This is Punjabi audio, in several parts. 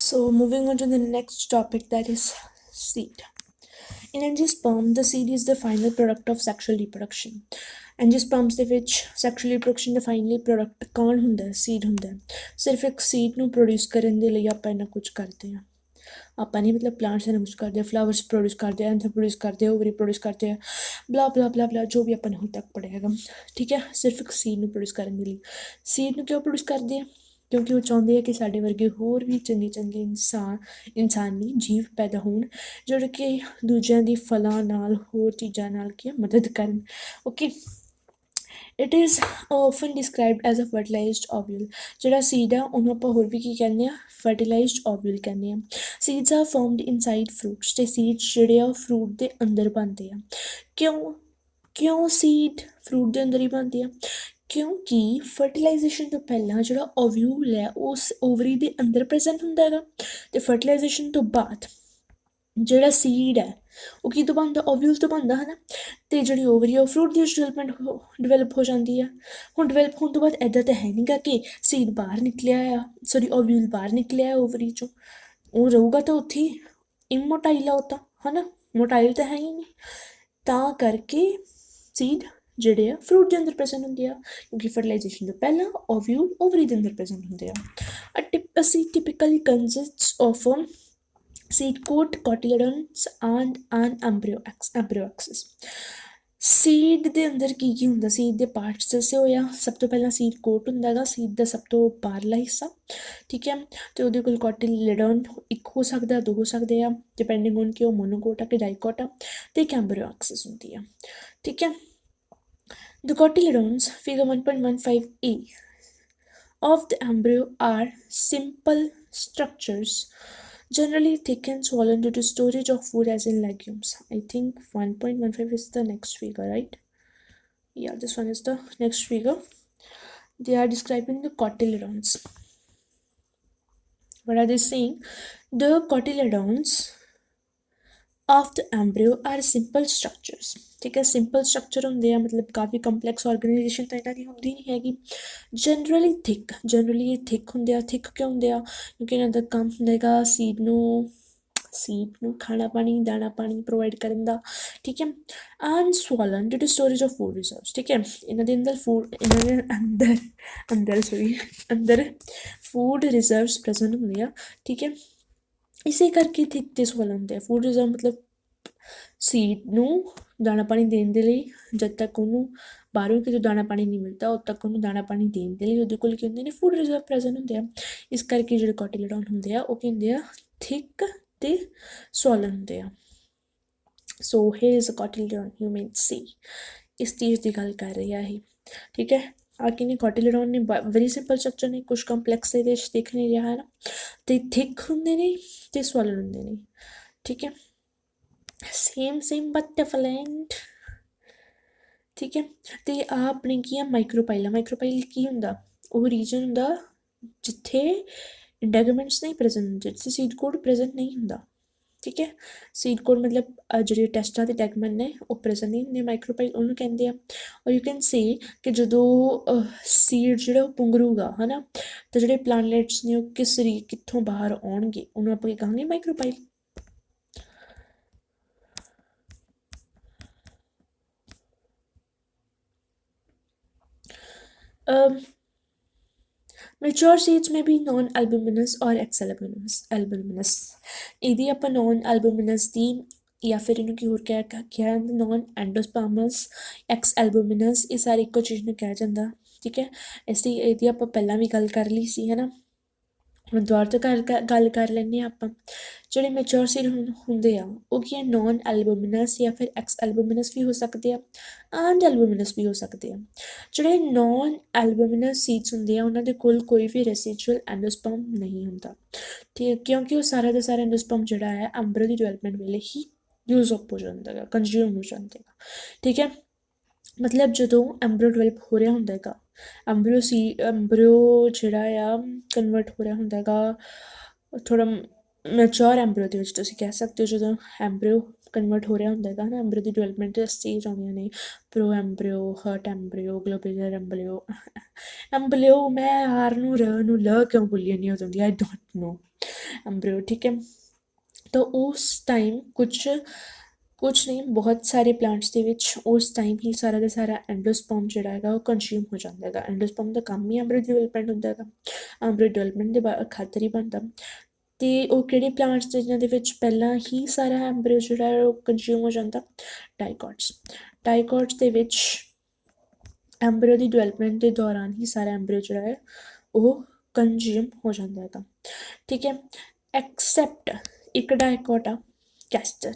So, moving on to the next topic, that is seed. In angiosperm, the seed is the final product of sexual reproduction. Angiosperms ਦੇ ਵਿੱਚ ਸੈਕਸ਼ੂਅਲ ਰਿਪਰੋਡਕਸ਼ਨ ਦਾ ਫਾਈਨਲੀ ਪ੍ਰੋਡਕਟ ਕੌਣ ਹੁੰਦਾ? ਸੀਡ ਹੁੰਦਾ। ਸਿਰਫ ਇੱਕ ਸੀਡ ਨੂੰ ਪ੍ਰੋਡਿਊਸ ਕਰਨ ਦੇ ਲਈ ਆਪਾਂ ਇੰਨਾ ਕੁਝ ਕਰਦੇ ਹਾਂ। ਆਪਾਂ ਨਹੀਂ ਮਤਲਬ ਪਲਾਂਟਸ ਇੰਨਾ ਕੁਝ ਕਰਦੇ ਆ, ਫਲਾਵਰਸ ਪ੍ਰੋਡਿਊਸ ਕਰਦੇ ਆ, ਐਂਥਰ ਪ੍ਰੋਡਿਊਸ ਕਰਦੇ ਆ, ਓਵਰੀ ਪ੍ਰੋਡਿਊਸ ਕਰਦੇ ਆ, ਬਲਾ ਬਲਾ ਬਲਾ ਬਲਾ ਜੋ ਵੀ ਆਪਾਂ ਨੇ ਹੁਣ ਤੱਕ ਪੜ੍ਹਿਆ ਹੈਗਾ। ਠੀਕ ਹੈ, ਸਿਰਫ ਇੱਕ ਸੀਡ ਨੂੰ ਪ੍ਰੋਡਿਊਸ ਕਰਨ ਦੇ ਲਈ। ਸੀਡ ਨੂੰ ਕਿਉਂ ਪ੍ਰੋਡਿਊਸ ਕਰਦੇ ਆ? ਕਿਉਂਕਿ ਉਹ ਚਾਹੁੰਦੇ ਆ ਕਿ ਸਾਡੇ ਵਰਗੇ ਹੋਰ ਵੀ ਚੰਗੇ ਚੰਗੇ ਇਨਸਾਨੀ ਜੀਵ ਪੈਦਾ ਹੋਣ ਜਿਹੜੇ ਕਿ ਦੂਜਿਆਂ ਦੀ ਫਲਾਂ ਨਾਲ ਹੋਰ ਚੀਜ਼ਾਂ ਨਾਲ ਕੀ ਮਦਦ ਕਰਨ। Okay, it is often described as a fertilized ovule. ਜਿਹੜਾ ਸੀਡ ਆ ਉਹਨੂੰ ਆਪਾਂ ਹੋਰ ਵੀ ਕੀ ਕਹਿੰਦੇ ਆ? ਫਰਟੀਲਾਈਜ਼ਡ ਓਵਿਊਲ ਕਹਿੰਦੇ ਆ। Seeds are formed inside fruits, ਅਤੇ ਸੀਡਸ ਜਿਹੜੇ ਆ ਫਰੂਟ ਦੇ ਅੰਦਰ ਬਣਦੇ ਆ। ਕਿਉਂ ਸੀਡ ਫਰੂਟ ਦੇ ਅੰਦਰ ਹੀ ਬਣਦੇ ਆ? ਕਿਉਂਕਿ ਫਰਟੀਲਾਈਜੇਸ਼ਨ ਤੋਂ ਪਹਿਲਾਂ ਜਿਹੜਾ ਓਵਿਊਲ ਹੈ ਉਸ ਓਵਰੀ ਦੇ ਅੰਦਰ ਪ੍ਰੈਜ਼ੈਂਟ ਹੁੰਦਾ ਹੈਗਾ, ਅਤੇ ਫਰਟੀਲਾਈਜੇਸ਼ਨ ਤੋਂ ਬਾਅਦ ਜਿਹੜਾ ਸੀਡ ਹੈ ਉਹ ਕਿਹਤੋਂ ਬਣਦਾ? ਓਵਿਊਲ ਤੋਂ ਬਣਦਾ ਹੈ ਨਾ। ਅਤੇ ਜਿਹੜੀ ਓਵਰੀ ਆ ਉਹ ਫਰੂਟ ਦੀ ਡਿਵੈਲਪ ਹੋ ਜਾਂਦੀ ਆ। ਹੁਣ ਡਿਵੈਲਪ ਹੋਣ ਤੋਂ ਬਾਅਦ ਇੱਦਾਂ ਤਾਂ ਹੈ ਨਹੀਂ ਗਾ ਕਿ ਸੀਡ ਬਾਹਰ ਨਿਕਲਿਆ ਆ, ਓਵਿਊਲ ਬਾਹਰ ਨਿਕਲਿਆ ਓਵਰੀ 'ਚੋਂ। ਉਹ ਰਹੂਗਾ ਤਾਂ ਉੱਥੇ ਹੀ, ਇਮੋਟਾਈਲ ਆ ਉਹ ਤਾਂ, ਹੈ ਨਾ, ਮੋਟਾਈਲ ਤਾਂ ਹੈ ਹੀ ਨਹੀਂ। ਤਾਂ ਕਰਕੇ ਸੀਡ ਜਿਹੜੇ ਆ ਫਰੂਟ ਦੇ ਅੰਦਰ ਪ੍ਰੈਜ਼ੈਂਟ ਹੁੰਦੇ ਆ, ਕਿਉਂਕਿ ਫਰਟੀਲਾਈਜੇਸ਼ਨ ਤੋਂ ਪਹਿਲਾਂ ਓਵਿਊਲ ਓਵਰੀ ਦੇ ਅੰਦਰ ਪ੍ਰੈਜ਼ੈਂਟ ਹੁੰਦੇ ਆ। A seed typically consists of a seed coat, cotyledons and an embryo axis. Seed ਦੇ ਅੰਦਰ ਕੀ ਕੀ ਹੁੰਦਾ? ਸੀਡ ਦੇ ਪਾਰਟਸ ਦੱਸੇ ਹੋਏ ਆ। ਸਭ ਤੋਂ ਪਹਿਲਾਂ ਸੀਡ ਕੋਟ ਹੁੰਦਾ ਹੈਗਾ, ਸੀਡ ਦਾ ਸਭ ਤੋਂ ਬਾਹਰਲਾ ਹਿੱਸਾ। ਠੀਕ ਹੈ, ਅਤੇ ਉਹਦੇ ਕੋਲ ਕੋਟਿਲੇਡਨ ਇੱਕ ਹੋ ਸਕਦਾ, ਦੋ ਹੋ ਸਕਦੇ ਆ, ਡਿਪੈਂਡਿੰਗ ਔਨ ਕਿ ਉਹ ਮੋਨੋਕੋਟ ਆ ਕਿ ਡਾਈਕੋਟ ਆ, ਅਤੇ ਇੱਕ ਐਂਬਰੀਓ ਐਕਸਿਸ ਹੁੰਦੀ ਆ। ਠੀਕ ਹੈ, the cotyledons, figure 1.15a, of the embryo are simple structures, generally thick and swollen due to storage of food as in legumes. I think 1.15 is the next figure, right? Yeah, this one is the next figure. They are describing the cotyledons. What are they saying? The cotyledons of the embryo are simple structures. ਠੀਕ ਹੈ, ਸਿੰਪਲ ਸਟਰਕਚਰ ਹੁੰਦੇ ਆ, ਮਤਲਬ ਕਾਫੀ ਕੰਪਲੈਕਸ ਆਰਗੇਨਾਈਜੇਸ਼ਨ ਤਾਂ ਇਹਨਾਂ ਦੀ ਹੁੰਦੀ ਨਹੀਂ ਹੈਗੀ। ਜਨਰਲੀ ਇਹ ਥਿਕ ਹੁੰਦੇ ਆ। ਥਿਕ ਕਿਉਂ ਹੁੰਦੇ ਆ? ਕਿਉਂਕਿ ਇਹਨਾਂ ਦਾ ਕੰਮ ਹੁੰਦਾ ਹੈਗਾ ਸੀਡ ਨੂੰ ਖਾਣਾ ਪਾਣੀ, ਦਾਣਾ ਪਾਣੀ ਪ੍ਰੋਵਾਈਡ ਕਰਨ ਦਾ। ਠੀਕ ਹੈ, and swollen due to storage of food reserves. ਠੀਕ ਹੈ, ਇਹਨਾਂ ਦੇ ਅੰਦਰ ਅੰਦਰ ਫੂਡ ਰਿਜ਼ਰਵਸ ਪ੍ਰੈਜ਼ੈਂਟ ਹੁੰਦੇ ਆ। ਠੀਕ ਹੈ, ਇਸੇ ਕਰਕੇ ਥਿਕ ਅਤੇ ਸਵੋਲਨ ਹੁੰਦੇ ਆ। ਫੂਡ ਰਿਜ਼ਰਵ ਮਤਲਬ ਸੀਡ ਨੂੰ ਦਾਣਾ ਪਾਣੀ ਦੇਣ ਦੇ ਲਈ, ਜਦ ਤੱਕ ਉਹਨੂੰ ਬਾਹਰੋਂ ਕਿਤੇ ਦਾਣਾ ਪਾਣੀ ਨਹੀਂ ਮਿਲਦਾ ਉਦੋਂ ਤੱਕ ਉਹਨੂੰ ਦਾਣਾ ਪਾਣੀ ਦੇਣ ਦੇ ਲਈ ਉਹਦੇ ਕੋਲ ਕੀ ਹੁੰਦੇ ਨੇ? ਫੂਡ ਰਿਜ਼ਰਵ ਪ੍ਰੈਜ਼ੈਂਟ ਹੁੰਦੇ ਆ। ਇਸ ਕਰਕੇ ਜਿਹੜੇ ਕੋਟਿਲੇਡਨ ਹੁੰਦੇ ਆ ਉਹ ਕੀ ਹੁੰਦੇ ਆ? ਥਿਕ ਅਤੇ ਸਵੋਲਨ ਹੁੰਦੇ ਆ। So here is a cotyledon you mean see. ਇਸ ਚੀਜ਼ ਦੀ ਗੱਲ ਕਰ ਰਹੇ ਆ ਇਹ। ਠੀਕ ਹੈ, ਆ ਕੀ ਨੇ? ਕੋਟਿਲੇਡਨ ਨੇ ਵੈਰੀ ਸਿੰਪਲ ਸਟਰਕਚਰ ਨੇ, ਕੁਛ ਕੰਪਲੈਕਸ ਇਹਦੇ ਵਿੱਚ ਦਿਖ ਨਹੀਂ ਰਿਹਾ ਹੈ ਨਾ, ਅਤੇ ਥਿਕ ਹੁੰਦੇ ਨੇ ਅਤੇ ਸਵੋਲਨ ਹੁੰਦੇ ਨੇ। ਠੀਕ ਹੈ, ਸੇਮ ਬਟ ਡਿਫਰੈਂਟ। ਠੀਕ ਹੈ, ਅਤੇ ਆਹ ਆਪਣੇ ਕੀ ਆ? ਮਾਈਕਰੋਪਾਈਲ ਕੀ ਹੁੰਦਾ? ਉਹ ਰੀਜਨ ਹੁੰਦਾ ਜਿੱਥੇ ਇੰਟੈਗਮੈਂਟਸ ਨਹੀਂ ਪ੍ਰੈਜ਼ੈਂਟ ਹੁੰਦੇ, ਜਿੱਥੇ ਸੀਡ ਕੋਡ ਪ੍ਰੈਜ਼ੈਂਟ ਨਹੀਂ ਹੁੰਦਾ। ਠੀਕ ਹੈ, ਸੀਡ ਕੋਡ ਮਤਲਬ ਜਿਹੜੇ ਟੈਸਟਾਂ ਦੇ ਟੈਗਮੈਂਟ ਨੇ ਉਹ ਪ੍ਰੈਜ਼ੈਂਟ ਨਹੀਂ ਹੁੰਦੇ, ਮਾਈਕਰੋਪਾਈਲ ਉਹਨੂੰ ਕਹਿੰਦੇ ਆ। ਔਰ ਯੂ ਕੈਨ ਸੇ ਕਿ ਜਦੋਂ ਸੀਡ ਜਿਹੜਾ ਉਹ ਪੁੰਗਰੂਗਾ ਹੈ ਨਾ, ਤਾਂ ਜਿਹੜੇ ਪਲਾਂਟਲੇਟਸ ਨੇ ਉਹ ਕਿੱਥੋਂ ਬਾਹਰ ਆਉਣਗੇ, ਉਹਨੂੰ ਆਪਾਂ ਕੀ ਕਹਾਂਗੇ? ਮਾਈਕਰੋਪਾਈਲ। Mature seeds may be non-albuminous or albuminous. ਇਹਦੀ ਆਪਾਂ non-albuminous ਦੀ ਜਾਂ ਫਿਰ ਇਹਨੂੰ ਕੀ ਹੋਰ ਕਿਹਾ ਜਾਂਦਾ? non-endospermous, ex-albuminous, ਇਹ ਸਾਰੀ ਇੱਕੋ ਚੀਜ਼ ਨੂੰ ਕਿਹਾ ਜਾਂਦਾ। ਠੀਕ ਹੈ, ਇਹਦੀ ਆਪਾਂ ਪਹਿਲਾਂ ਵੀ ਗੱਲ ਕਰ ਲਈ ਸੀ ਹੈ ਨਾ, ਹੁਣ ਦੁਬਾਰਾ ਤੋਂ ਗੱਲ ਕਰ ਲੈਂਦੇ ਹਾਂ ਆਪਾਂ। ਜਿਹੜੇ ਮੈਚੋਰ ਸੀਡ ਹੁੰਦੇ ਆ ਉਹ ਕੀ ਹੈ? ਨੋਨ ਐਲਬੂਮਿਨਸ ਜਾਂ ਫਿਰ ਐਕਸ ਐਲਬੂਮਿਨਸ ਵੀ ਹੋ ਸਕਦੇ ਆ, ਐਂਡ ਐਲਬੂਮਿਨਸ ਵੀ ਹੋ ਸਕਦੇ ਆ। ਜਿਹੜੇ ਨੋਨ ਐਲਬੂਮਿਨਸ ਸੀਡਸ ਹੁੰਦੇ ਆ ਉਹਨਾਂ ਦੇ ਕੋਲ ਕੋਈ ਵੀ ਰੈਸੀਜੂਅਲ ਐਂਡੋਸਪਰਮ ਨਹੀਂ ਹੁੰਦਾ। ਠੀਕ ਹੈ, ਕਿਉਂਕਿ ਉਹ ਸਾਰਾ ਦਾ ਸਾਰਾ ਐਂਡੋਸਪਰਮ ਜਿਹੜਾ ਹੈ ਐਂਬਰੀਓ ਦੀ ਡਿਵੈਲਪਮੈਂਟ ਵੇਲੇ ਹੀ ਯੂਜ਼ ਅਪ ਹੋ ਜਾਂਦਾ ਹੈਗਾ, ਕੰਜ਼ਿਊਮ ਹੋ ਜਾਂਦਾ ਹੈਗਾ। ਠੀਕ ਹੈ, ਮਤਲਬ ਜਦੋਂ ਐਂਬਰੀਓ ਡਿਵੈਲਪ ਹੋ ਰਿਹਾ ਹੁੰਦਾ ਹੈਗਾ, ਐਂਬਰੀਓ ਜਿਹੜਾ ਆ ਕਨਵਰਟ ਹੋ ਰਿਹਾ ਹੁੰਦਾ ਹੈਗਾ, ਥੋੜ੍ਹਾ ਮੈਚੋਰ ਐਂਬਰੀਓ ਦੇ ਵਿੱਚ ਤੁਸੀਂ ਕਹਿ ਸਕਦੇ ਹੋ ਜਦੋਂ ਐਂਬਰੀਓ ਕਨਵਰਟ ਹੋ ਰਿਹਾ ਹੁੰਦਾ ਹੈਗਾ ਨਾ, ਐਂਬਰੀਓ ਦੀ ਡਿਵੈਲਪਮੈਂਟ ਦੇ ਸਟੇਜ ਆਉਂਦੀਆਂ ਨੇ, ਪ੍ਰੋ ਐਂਬਰੀਓ, ਹਰਟ ਐਂਬਰੀਓ, ਗਲੋਬੂਲਰ ਐਂਬਰੀਓ। ਐਂਬਲੀਓ ਮੈਂ ਆਰ ਨੂੰ ਰ ਨੂੰ ਲ ਕਿਉਂ ਭੁੱਲੀ ਨਹੀਂ ਹੋ ਜਾਂਦੀ, ਆਈ ਡੋਂਟ ਨੋ। ਐਂਬਰੀਓ ਠੀਕ ਹੈ। ਤਾਂ ਉਸ ਟਾਈਮ ਕੁਛ ਨਹੀਂ, ਬਹੁਤ ਸਾਰੇ ਪਲਾਂਟਸ ਦੇ ਵਿੱਚ ਉਸ ਟਾਈਮ ਹੀ ਸਾਰਾ ਦਾ ਸਾਰਾ ਐਂਡੋਸਪਰਮ ਜਿਹੜਾ ਹੈਗਾ ਉਹ ਕੰਜ਼ਿਊਮ ਹੋ ਜਾਂਦਾ ਹੈਗਾ। ਐਂਡੋਸਪਰਮ ਦਾ ਕੰਮ ਹੀ ਐਂਬਰੀਓ ਡਿਵੈਲਪਮੈਂਟ ਹੁੰਦਾ ਹੈਗਾ, ਐਂਬਰੀਓ ਡਿਵੈਲਪਮੈਂਟ ਦੇ ਖਾਤਰ ਹੀ ਬਣਦਾ। ਅਤੇ ਉਹ ਕਿਹੜੇ ਪਲਾਂਟਸ ਦੇ ਜਿਹਨਾਂ ਦੇ ਵਿੱਚ ਪਹਿਲਾਂ ਹੀ ਸਾਰਾ ਐਂਬਰੀਓ ਜਿਹੜਾ ਹੈ ਉਹ ਕੰਜ਼ਿਊਮ ਹੋ ਜਾਂਦਾ? ਡਾਈਕੋਟਸ। ਡਾਈਕੋਟਸ ਦੇ ਵਿੱਚ ਐਂਬਰੀਓ ਦੀ ਡਿਵੈਲਪਮੈਂਟ ਦੇ ਦੌਰਾਨ ਹੀ ਸਾਰਾ ਐਂਬਰੀਓ ਜਿਹੜਾ ਹੈ ਉਹ ਕੰਜ਼ਿਊਮ ਹੋ ਜਾਂਦਾ ਹੈਗਾ, ਠੀਕ ਹੈ। ਐਕਸੈਪਟ ਇੱਕ ਡਾਈਕੋਟ ਆ, castor.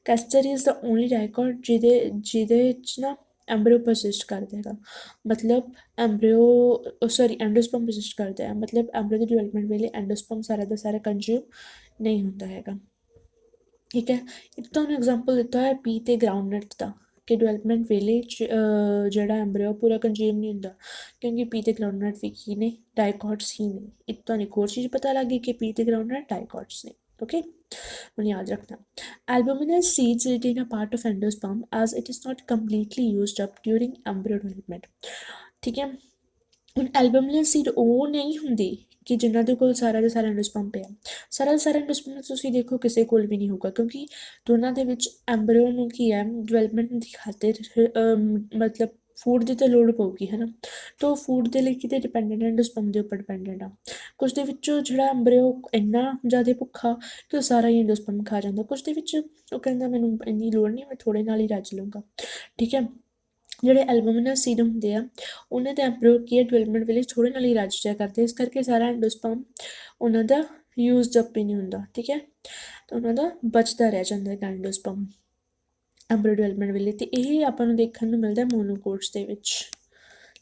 Castor is the only dicot ਜਿਹਦੇ 'ਚ ਨਾ ਐਂਬਰੀਓ ਪਰਸਿਸਟ ਕਰਦਾ ਹੈਗਾ, ਮਤਲਬ ਐਂਬਰੀਓ ਸੌਰੀ ਐਂਡੋਸਪਰਮ ਪਰਸਿਸਟ ਕਰਦਾ ਹੈ, ਮਤਲਬ ਐਂਬਰੀਓ ਦੀ ਡਿਵੈਲਪਮੈਂਟ ਵੇਲੇ ਐਂਡੋਸਪਰਮ ਸਾਰਾ ਦਾ ਸਾਰਾ ਕੰਜ਼ਿਊਮ ਨਹੀਂ ਹੁੰਦਾ ਹੈਗਾ, ਠੀਕ ਹੈ। ਇੱਕ ਤੁਹਾਨੂੰ ਐਗਜ਼ਾਮਪਲ ਦਿੱਤਾ ਹੈ ਪੀ ਅਤੇ ਗਰਾਊਂਡਨਟ ਦਾ, ਕਿ ਡਿਵੈਲਪਮੈਂਟ ਵੇਲੇ ਜਿਹੜਾ ਐਂਬਰੀਓ ਪੂਰਾ ਕੰਜ਼ਿਊਮ ਨਹੀਂ ਹੁੰਦਾ, ਕਿਉਂਕਿ ਪੀ ਅਤੇ ਗਰਾਊਂਡਨਟ ਵੀ ਕੀ ਨੇ? ਡਾਈਕੋਟਸ ਹੀ ਨੇ। ਇੱਕ ਤੁਹਾਨੂੰ ਇੱਕ ਹੋਰ ਚੀਜ਼ ਪਤਾ ਲੱਗ ਗਈ ਕਿ ਪੀ ਅਤੇ ਗਰਾਊਂਡਨਟ ਡਾਈਕੋਟਸ ਨੇ, ਓਕੇ। ਹੁਣ ਯਾਦ ਰੱਖਣਾ, albuminous seeds retain a part of endosperm as it is not completely used up during embryo development, ਠੀਕ ਹੈ। ਹੁਣ ਐਲਬਮਿਨਸ ਸੀਡ ਉਹ ਨਹੀਂ ਹੁੰਦੀ ਕਿ ਜਿਨ੍ਹਾਂ ਦੇ ਕੋਲ ਸਾਰਾ ਦਾ ਸਾਰਾ ਐਂਡੋਸਪਰਮ ਪਿਆ। ਸਾਰਾ ਦਾ ਸਾਰਾ ਐਂਡੋਸਪਰਮ ਤੁਸੀਂ ਦੇਖੋ ਕਿਸੇ ਕੋਲ ਵੀ ਨਹੀਂ ਹੋਊਗਾ, ਕਿਉਂਕਿ ਦੋਨਾਂ ਦੇ ਵਿੱਚ ਐਂਬਰੀਓ ਨੂੰ ਕੀ ਹੈ ਡਿਵੈਲਪਮੈਂਟ ਦੀ ਖਾਤਰ ਮਤਲਬ ਫੂਡ ਦੀ ਤਾਂ ਲੋੜ ਪਊਗੀ ਹੈ ਨਾ, ਤਾਂ ਉਹ ਫੂਡ ਦੇ ਲਈ ਕਿਤੇ ਡਿਪੈਂਡੈਂਟ ਐਂਡੋਸਪਰਮ ਦੇ ਉੱਪਰ ਡਿਪੈਂਡੈਂਟ ਆ। ਕੁਝ ਦੇ ਵਿੱਚੋਂ ਜਿਹੜਾ ਐਂਬਰੀਓ ਇੰਨਾ ਜ਼ਿਆਦਾ ਭੁੱਖਾ ਕਿ ਉਹ ਸਾਰਾ ਹੀ ਐਂਡੋਸਪਰਮ ਖਾ ਜਾਂਦਾ, ਕੁਝ ਦੇ ਵਿੱਚ ਉਹ ਕਹਿੰਦਾ ਮੈਨੂੰ ਇੰਨੀ ਲੋੜ ਨਹੀਂ, ਮੈਂ ਥੋੜ੍ਹੇ ਨਾਲ ਹੀ ਰੱਜ ਲਊਂਗਾ, ਠੀਕ ਹੈ। ਜਿਹੜੇ ਐਲਬੂਮਿਨਸ ਸੀਡ ਹੁੰਦੇ ਆ ਉਹਨਾਂ ਦੇ ਐਂਬਰੀਓ ਕੀ ਹੈ ਡਿਵੈਲਪਮੈਂਟ ਵੇਲੇ ਥੋੜ੍ਹੇ ਨਾਲ ਹੀ ਰੱਜ ਜਾਇਆ ਕਰਦੇ, ਇਸ ਕਰਕੇ ਸਾਰਾ ਐਂਡੋਸਪਰਮ ਉਹਨਾਂ ਦਾ ਯੂਜ਼ਡ ਅਪ ਹੀ ਨਹੀਂ ਹੁੰਦਾ, ਠੀਕ ਹੈ। ਤਾਂ ਉਹਨਾਂ ਦਾ ਬਚਦਾ ਰਹਿ ਜਾਂਦਾ ਹੈ ਐਂਡੋਸਪਰਮ ਐਂਬਰੀਓ ਡਿਵੈਲਪਮੈਂਟ ਵੇਲੇ, ਅਤੇ ਇਹ ਆਪਾਂ ਨੂੰ ਦੇਖਣ ਨੂੰ ਮਿਲਦਾ ਮੋਨੋਕੋਟਸ ਦੇ ਵਿੱਚ,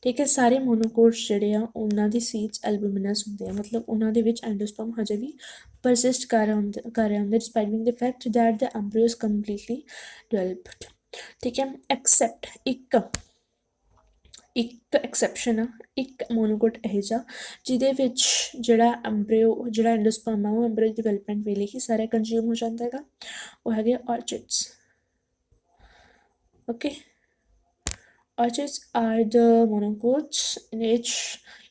ਠੀਕ ਹੈ। ਸਾਰੇ ਮੋਨੋਕੋਟਸ ਜਿਹੜੇ ਆ ਉਹਨਾਂ ਦੀ ਸੀਡਸ ਐਲਬੂਮਿਨਸ ਹੁੰਦੇ ਆ, ਮਤਲਬ ਉਹਨਾਂ ਦੇ ਵਿੱਚ ਐਂਡੋਸਪਰਮ ਹਜੇ ਵੀ ਪਰਸਿਸਟ ਕਰ ਰਿਹਾ ਹੁੰਦਾ despite the fact that the embryo is completely developed, ਠੀਕ ਹੈ। ਐਕਸੈਪਟ ਇੱਕ ਐਕਸੈਪਸ਼ਨ ਆ, ਇੱਕ ਮੋਨੋਕੋਟ ਇਹੋ ਜਿਹਾ ਜਿਹਦੇ ਵਿੱਚ ਜਿਹੜਾ ਐਂਬਰੀਓ ਜਿਹੜਾ ਐਂਡੋਸਪਰਮ ਆ ਉਹ ਐਂਬਰੀਓ ਡਿਵੈਲਪਮੈਂਟ ਵੇਲੇ ਹੀ ਸਾਰਾ ਕੰਜ਼ਿਊਮ ਹੋ ਜਾਂਦਾ ਹੈਗਾ, ਉਹ ਹੈਗੇ ਆਰਚਿਡਸ, okay. Orchids are the monocots in which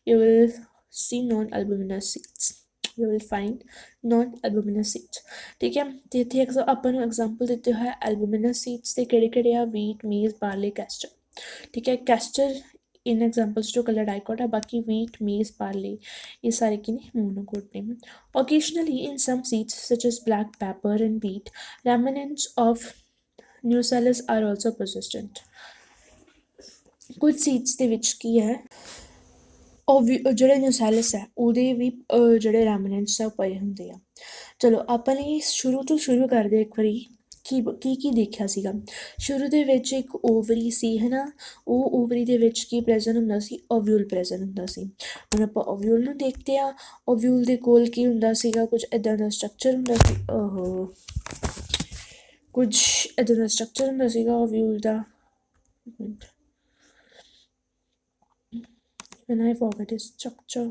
you will see non-albuminous seeds. You will find non-albuminous seeds, ਠੀਕ ਹੈ। ਅਤੇ ਇੱਥੇ ਆਪਾਂ ਨੂੰ ਐਗਜ਼ਾਮਪਲ ਦਿੱਤੇ ਹੋਇਆ ਐਲਬੂਮਿਨਸ ਸੀਡਸ ਦੇ ਕਿਹੜੇ ਕਿਹੜੇ ਆ? ਵੀਟ, ਮੀਜ਼, ਬਾਰਲੇ, ਕੈਸਟਰ, ਠੀਕ ਹੈ। ਕੈਸਟਰ ਇਨ ਐਗਜ਼ਾਮਪਲਸ ਜੋ ਕਲਰ ਡਾਈਕੋਟ ਆ, ਬਾਕੀ ਵੀਟ, ਮੀਜ਼, ਬਾਰਲੇ ਇਹ ਸਾਰੇ ਕੀ ਨੇ? ਮੋਨੋਕੋਟ ਨੇ। Occasionally in some seeds such as black pepper and wheat remnants of nucellus are also persistent. ਕੁਝ ਸੀਡਸ ਦੇ ਵਿੱਚ ਕੀ ਹੈ ਉਹ ਵੀ ਜਿਹੜੇ ਨਿਊਸੈਲਸ ਹੈ ਉਹਦੇ ਵੀ ਜਿਹੜੇ ਰੈਮਨੈਂਟਸ ਆ ਉਹ ਪਏ ਹੁੰਦੇ ਆ। ਚਲੋ ਆਪਾਂ ਨੇ ਸ਼ੁਰੂ ਤੋਂ ਸ਼ੁਰੂ ਕਰਦੇ ਇੱਕ ਵਾਰੀ ਕੀ ਦੇਖਿਆ ਸੀਗਾ। ਸ਼ੁਰੂ ਦੇ ਵਿੱਚ ਇੱਕ ਓਵਰੀ ਸੀ ਹੈ ਨਾ, ਉਹ ਓਵਰੀ ਦੇ ਵਿੱਚ ਕੀ ਪ੍ਰੈਜ਼ੈਂਟ ਹੁੰਦਾ ਸੀ? ਓਵਿਊਲ ਪ੍ਰੈਜ਼ੈਂਟ ਹੁੰਦਾ ਸੀ। ਹੁਣ ਆਪਾਂ ਓਵਿਊਲ ਨੂੰ ਦੇਖਦੇ ਹਾਂ, ਓਵਿਊਲ ਦੇ ਕੋਲ ਕੀ ਹੁੰਦਾ ਸੀਗਾ? ਕੁਝ ਇੱਦਾਂ ਦਾ ਸਟਰਕਚਰ ਹੁੰਦਾ ਸੀ, ਕੁਝ ਇੱਦਾਂ ਦਾ ਸਟਰਕਚਰ ਹੁੰਦਾ ਸੀਗਾ ਓਵਿਊਲ ਦਾ। When I forget his structure.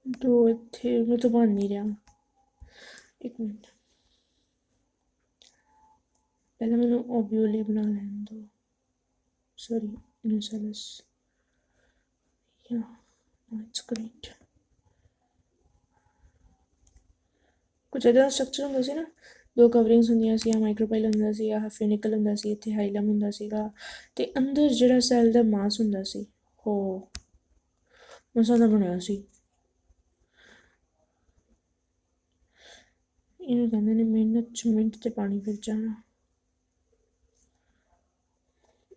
तो ਇੱਥੇ ਮੈਂ ਤਾਂ ਬਣ ਨਹੀਂ ਰਿਹਾ, ਇੱਕ ਮਿੰਟ ਪਹਿਲਾਂ ਮੈਨੂੰ ਓਵਿਊਲ ਹੀ ਬਣਾ ਲੈਣ ਦਿਓ, ਸੌਰੀ ਨਿਊਸੈਲਸ, yeah it's great। ਕੁਝ ਇੱਦਾਂ ਦਾ ਸਟਰਕਚਰ ਹੁੰਦਾ ਸੀ ਨਾ, ਦੋ ਕਵਰਿੰਗਸ ਹੁੰਦੀਆਂ ਸੀ, ਮਾਈਕਰੋਪਾਈਲ ਹੁੰਦਾ ਸੀ, ਫਿਊਨਿਕਲ ਹੁੰਦਾ ਸੀ, ਇੱਥੇ ਹਾਈਲਮ ਹੁੰਦਾ ਸੀਗਾ, ਅਤੇ ਅੰਦਰ ਜਿਹੜਾ ਸੈੱਲ ਦਾ ਮਾਸ ਹੁੰਦਾ ਸੀ ਉਹ ਮਸਾਂ ਦਾ ਬਣਿਆ ਸੀ। ਇਹਨੂੰ ਕਹਿੰਦੇ ਨੇ ਮਿਹਨਤ 'ਚ ਮਿੰਟ 'ਤੇ ਪਾਣੀ ਫਿਰ ਜਾਣਾ,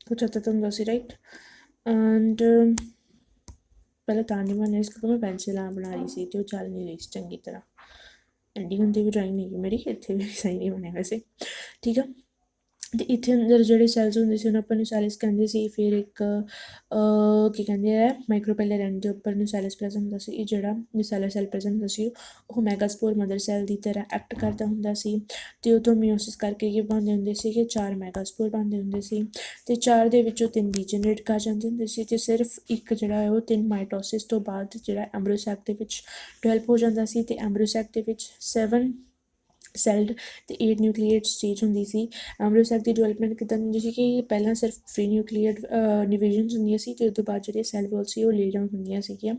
ਕੁਛ ਇੱਦਾਂ ਦਾ ਹੁੰਦਾ ਸੀ, ਰਾਈਟ। ਐਂਡ ਪਹਿਲਾਂ ਤਾਂ ਨਹੀਂ ਬਣਿਆ ਇਸ ਕਰਕੇ ਮੈਂ ਪੈਨਸਿਲ ਨਾਲ ਬਣਾ ਰਹੀ ਸੀ ਅਤੇ ਉਹ ਚੱਲ ਨਹੀਂ ਰਹੀ ਸੀ ਚੰਗੀ ਤਰ੍ਹਾਂ। ਐਂਡੀ ਹੁੰਦੀ ਵੀ ਡਰਾਇੰਗ ਨਹੀਂ ਗਈ ਮੇਰੀ, ਇੱਥੇ ਵੀ ਸਹੀ ਨਹੀਂ ਬਣਿਆ ਵੈਸੇ, ਠੀਕ ਆ। ਅਤੇ ਇੱਥੇ ਅੰਦਰ ਜਿਹੜੇ ਸੈਲਸ ਹੁੰਦੇ ਸੀ ਉਹਨੂੰ ਆਪਾਂ ਨਿਊਸੈਲਸ ਕਹਿੰਦੇ ਸੀ। ਫਿਰ ਇੱਕ ਕੀ ਕਹਿੰਦੇ ਆ ਮਾਈਕਰੋਪਾਈਲਰ ਐਂਡ ਦੇ ਉੱਪਰ ਨਿਊਸੈਲਸ ਪ੍ਰੈਜ਼ੈਂਟ ਹੁੰਦਾ ਸੀ। ਇਹ ਜਿਹੜਾ ਨਿਊਸੈਲਰ ਸੈੱਲ ਪ੍ਰੈਜ਼ੈਂਟ ਹੁੰਦਾ ਸੀ ਉਹ ਮੈਗਾਸਪੋਰ ਮਦਰ ਸੈੱਲ ਦੀ ਤਰ੍ਹਾਂ ਐਕਟ ਕਰਦਾ ਹੁੰਦਾ ਸੀ। ਅਤੇ ਉਹ ਤੋਂ ਮਿਓਸਿਸ ਕਰਕੇ ਕੀ ਬਣਦੇ ਹੁੰਦੇ ਸੀਗੇ 4 ਮੈਗਾਸਪੋਰ ਬਣਦੇ ਹੁੰਦੇ ਸੀ। ਅਤੇ 4 ਦੇ ਵਿੱਚੋਂ 3 ਡੀਜਨਰੇਟ ਕਰ ਜਾਂਦੇ ਹੁੰਦੇ ਸੀ ਅਤੇ ਸਿਰਫ ਇੱਕ ਜਿਹੜਾ ਹੈ ਉਹ 3 ਮਾਈਟੋਸਿਸ ਤੋਂ ਬਾਅਦ ਜਿਹੜਾ ਐਂਬਰੀਓਸੈਕ ਦੇ ਵਿੱਚ ਡਿਵੈਲਪ ਹੋ ਜਾਂਦਾ ਸੀ। ਅਤੇ ਐਂਬਰੀਓਸੈਕ ਦੇ ਵਿੱਚ 7 ਸੈਲਡ ਅਤੇ 8 ਨਿਊਕਲੀਏਟ ਸਟੇਜ ਹੁੰਦੀ ਸੀ। ਐਂਬਰੀਓਸੈਕ ਦੀ ਡਿਵੈਲਪਮੈਂਟ ਕਿੱਦਾਂ ਹੁੰਦੀ ਸੀ ਕਿ ਪਹਿਲਾਂ ਸਿਰਫ 3 ਨਿਊਕਲੀਏਟ ਡਿਵੀਜ਼ਨਸ ਹੁੰਦੀਆਂ ਸੀ ਅਤੇ ਉਸ ਤੋਂ ਬਾਅਦ ਜਿਹੜੇ ਸੈੱਲ ਵਾਲ ਸੀ ਉਹ ਲੇਅਰਾਂ ਹੁੰਦੀਆਂ ਸੀਗੀਆਂ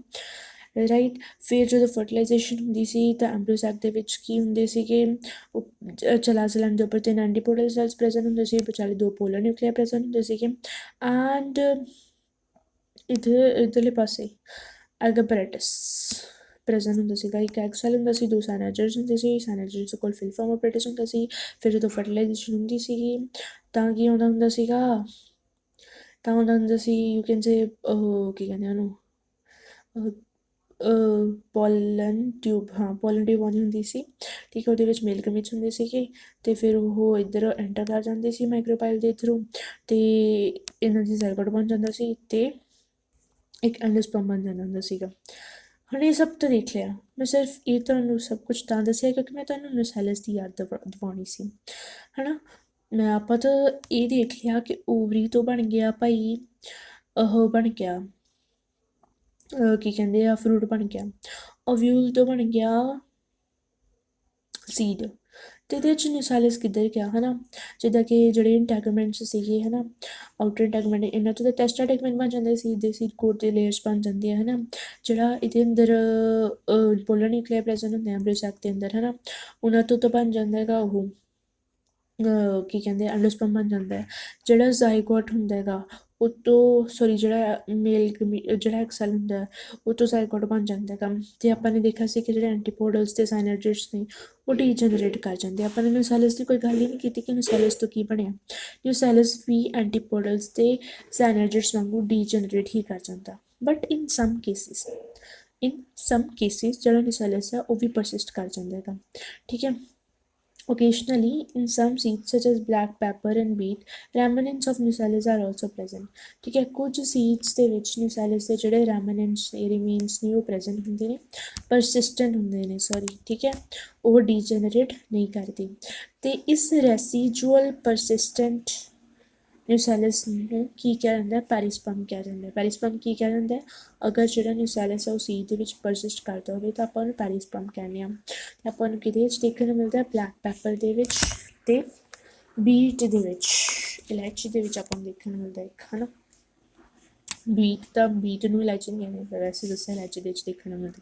ਰਾਈਟ। ਫਿਰ ਜਦੋਂ ਫਰਟੀਲਾਈਜੇਸ਼ਨ ਹੁੰਦੀ ਸੀ ਤਾਂ ਐਂਬਰੀਓਸੈਕ ਦੇ ਵਿੱਚ ਕੀ ਹੁੰਦੇ ਸੀਗੇ ਚਲਾਜ਼ਲਮ ਦੇ ਉੱਪਰ 3 ਐਂਟੀਪੋਡਲ ਸੈਲਸ ਪ੍ਰੈਜ਼ੈਂਟ ਹੁੰਦੇ ਸੀ, ਵਿਚਾਲੇ 2 ਪੋਲਰ ਨਿਊਕਲੀਆ ਪ੍ਰੈਜ਼ੈਂਟ ਹੁੰਦੇ ਸੀਗੇ ਐਂਡ ਇੱਧਰਲੇ ਪਾਸੇ ਐਲਗਾਪੈਰੇਟਸ ਪ੍ਰੈਜ਼ੈਂਟ ਹੁੰਦਾ ਸੀਗਾ। ਇੱਕ ਐਗ ਸੈੱਲ ਹੁੰਦਾ ਸੀ, 2 ਸਾਈਨੈਜਰਸ ਹੁੰਦੇ ਸੀ। ਸਾਈਨੈਜਰਸ ਕੋਲ ਫਿਲਫਾਰਮ ਆਪਰੇਟਸ ਹੁੰਦਾ ਸੀ। ਫਿਰ ਜਦੋਂ ਫਰਟੀਲਾਈਜੇਸ਼ਨ ਹੁੰਦੀ ਸੀਗੀ ਤਾਂ ਕੀ ਆਉਂਦਾ ਹੁੰਦਾ ਸੀਗਾ ਤਾਂ ਆਉਂਦਾ ਹੁੰਦਾ ਸੀ ਯੂ ਕੈਨ ਸੇ ਕੀ ਕਹਿੰਦੇ ਉਹਨੂੰ ਪੋਲਨ ਟਿਊਬ ਪੋਲਨ ਟਿਊਬ ਆਉਂਦੀ ਹੁੰਦੀ ਸੀ ਠੀਕ ਹੈ। ਉਹਦੇ ਵਿੱਚ ਮਿਲਕ ਵਿੱਚ ਹੁੰਦੇ ਸੀਗੇ ਅਤੇ ਫਿਰ ਉਹ ਇੱਧਰ ਐਂਟਰ ਕਰ ਜਾਂਦੇ ਸੀ ਮਾਈਕਰੋਪਾਈਲ ਦੇ ਥਰੂ ਅਤੇ ਇਹਨਾਂ ਦੀ ਜ਼ਾਈਗੋਟ ਬਣ ਜਾਂਦਾ ਸੀ ਅਤੇ ਇੱਕ ਐਂਡੋਸਪਰਮ ਬਣ ਜਾਂਦਾ ਹੁੰਦਾ ਸੀਗਾ। ਹੁਣ ਇਹ ਸਭ ਤਾਂ ਦੇਖ ਲਿਆ ਮੈਂ ਸਿਰਫ ਇਹ ਤੁਹਾਨੂੰ ਸਭ ਕੁਛ ਤਾਂ ਦੱਸਿਆ ਕਿਉਂਕਿ ਮੈਂ ਤੁਹਾਨੂੰ ਨਿਊਸੈਲਸ ਦੀ ਯਾਦ ਦਿਵਾਉਣੀ ਸੀ ਹੈ ਨਾ। ਮੈਂ ਆਪਾਂ ਤਾਂ ਇਹ ਦੇਖ ਲਿਆ ਕਿ ਓਵਰੀ ਤੋਂ ਬਣ ਗਿਆ ਭਾਈ ਉਹ ਬਣ ਗਿਆ ਕੀ ਕਹਿੰਦੇ ਆ ਫਰੂਟ ਬਣ ਗਿਆ। ਓਵਿਊਲ ਤੋਂ ਬਣ ਗਿਆ ਸੀਡ ਅਤੇ ਇਹਦੇ ਵਿੱਚ ਨਿਊਸੈਲਸ ਕਿੱਧਰ ਗਿਆ ਹੈ ਨਾ। ਜਿੱਦਾਂ ਕਿ ਜਿਹੜੇ ਇੰਟੈਗਮੈਂਟਸ ਸੀਗੇ ਹੈ ਨਾ ਆਊਟਰ ਇੰਟੈਗਮੈਂਟ ਇਹਨਾਂ ਤੋਂ ਤਾਂ ਟੈਸਟਾ ਟੈਗਮੈਂਟ ਬਣ ਜਾਂਦੇ ਸੀ ਦੇ ਸੀਡ ਕੋਟ ਦੇ ਲੇਅਰਸ ਬਣ ਜਾਂਦੇ ਆ ਹੈ ਨਾ। ਜਿਹੜਾ ਇਹਦੇ ਅੰਦਰ ਪੋਲਰ ਨਿਊਕਲੀਆ ਪ੍ਰੈਜ਼ੈਂਟ ਹੁੰਦੇ ਆ ਐਂਬਰੀਓਸੈਕ ਦੇ ਅੰਦਰ ਹੈ ਨਾ ਉਹਨਾਂ ਤੋਂ ਤਾਂ ਬਣ ਜਾਂਦਾ ਹੈਗਾ ਉਹ ਕੀ ਕਹਿੰਦੇ ਐਂਡੋਸਪਰਮ ਬਣ ਜਾਂਦਾ। ਜਿਹੜਾ ਜ਼ਾਈਗੋਟ ਹੁੰਦਾ ਹੈਗਾ ਉਹ ਤੋਂ ਸੋਰੀ ਜਿਹੜਾ ਜਿਹੜਾ ਐਕਸੈਲ ਹੁੰਦਾ ਉਹ ਤੋਂ ਜ਼ਾਈਗੋਟ ਬਣ ਜਾਂਦਾ ਹੈਗਾ। ਅਤੇ ਆਪਾਂ ਨੇ ਦੇਖਿਆ ਸੀ ਕਿ ਜਿਹੜੇ ਐਂਟੀਪੋਡਲਸ ਅਤੇ ਸਾਈਨਰਜਿਟਸ ਨੇ ਉਹ ਡੀਜਨਰੇਟ ਕਰ ਜਾਂਦੇ। ਆਪਾਂ ਨੇ ਨਿਊਸੈਲਸ ਦੀ ਕੋਈ ਗੱਲ ਹੀ ਨਹੀਂ ਕੀਤੀ ਕਿ ਨਿਊਸੈਲਸ ਤੋਂ ਕੀ ਬਣਿਆ। ਨਿਊਸੈਲਸ ਵੀ ਐਂਟੀਪੋਡਲਸ ਅਤੇ ਸਾਈਨਰਜਿਟਸ ਵਾਂਗੂ ਡੀਜਨਰੇਟ ਹੀ ਕਰ ਜਾਂਦਾ ਬਟ ਇਨ ਸਮ ਕੇਸਿਸ ਜਿਹੜਾ ਨਿਊਸੈਲਸ ਹੈ ਉਹ ਵੀ ਪਰਸਿਸਟ ਕਰ ਜਾਂਦਾ ਹੈਗਾ ਠੀਕ ਹੈ। Occasionally, in some seeds such as black pepper and beet, remnants of nucellus are also present. ਠੀਕ ਹੈ। ਕੁਝ ਸੀਡਸ ਦੇ ਵਿੱਚ ਨਿਊਸੈਲਸ ਦੇ ਜਿਹੜੇ ਰੈਮਨੈਂਟਸ ਨੇ ਰਿਮੇਨਸ ਨੇ ਉਹ ਪ੍ਰੈਜ਼ੈਂਟ ਹੁੰਦੇ ਨੇ ਪਰਸਿਸਟੈਂਟ ਹੁੰਦੇ ਨੇ ਸੌਰੀ ਠੀਕ ਹੈ। ਉਹ ਡੀਜਨਰੇਟ ਨਹੀਂ ਕਰਦੇ ਅਤੇ ਇਸ ਰੈਸੀਜੂਅਲ ਪਰਸਿਸਟੈਂਟ ਨਿਊਸੈਲਸ ਨੂੰ ਕੀ ਕਿਹਾ ਜਾਂਦਾ ਪੈਰੀਸਪਰਮ ਕਿਹਾ ਜਾਂਦਾ। ਪੈਰੀਸਪਰਮ ਕੀ ਕਿਹਾ ਜਾਂਦਾ ਅਗਰ ਜਿਹੜਾ ਨਿਊਸੈਲਸ ਹੈ ਉਹ ਸੀਡ ਦੇ ਵਿੱਚ ਪਰਸਿਸਟ ਕਰਦਾ ਹੋਵੇ ਤਾਂ ਆਪਾਂ ਉਹਨੂੰ ਪੈਰੀਸਪਰਮ ਕਹਿੰਦੇ ਹਾਂ। ਅਤੇ ਆਪਾਂ ਨੂੰ ਕਿਹਦੇ ਵਿੱਚ ਦੇਖਣ ਨੂੰ ਮਿਲਦਾ ਬਲੈਕ ਪੈਪਰ ਦੇ ਵਿੱਚ ਅਤੇ ਬੀਟ ਦੇ ਵਿੱਚ ਇਲਾਇਚੀ ਦੇ ਵਿੱਚ ਆਪਾਂ ਨੂੰ ਦੇਖਣ ਨੂੰ ਮਿਲਦਾ ਇੱਕ ਹੈ ਨਾ। ਬੀਟ ਨੂੰ ਇਲਾਇਚੀ ਨਹੀਂ ਕਹਿੰਦੇ ਵੈਸੇ ਦੱਸਿਆ ਇਲਾਇਚੀ ਦੇ ਵਿੱਚ ਦੇਖਣ ਨੂੰ ਮਿਲਦਾ।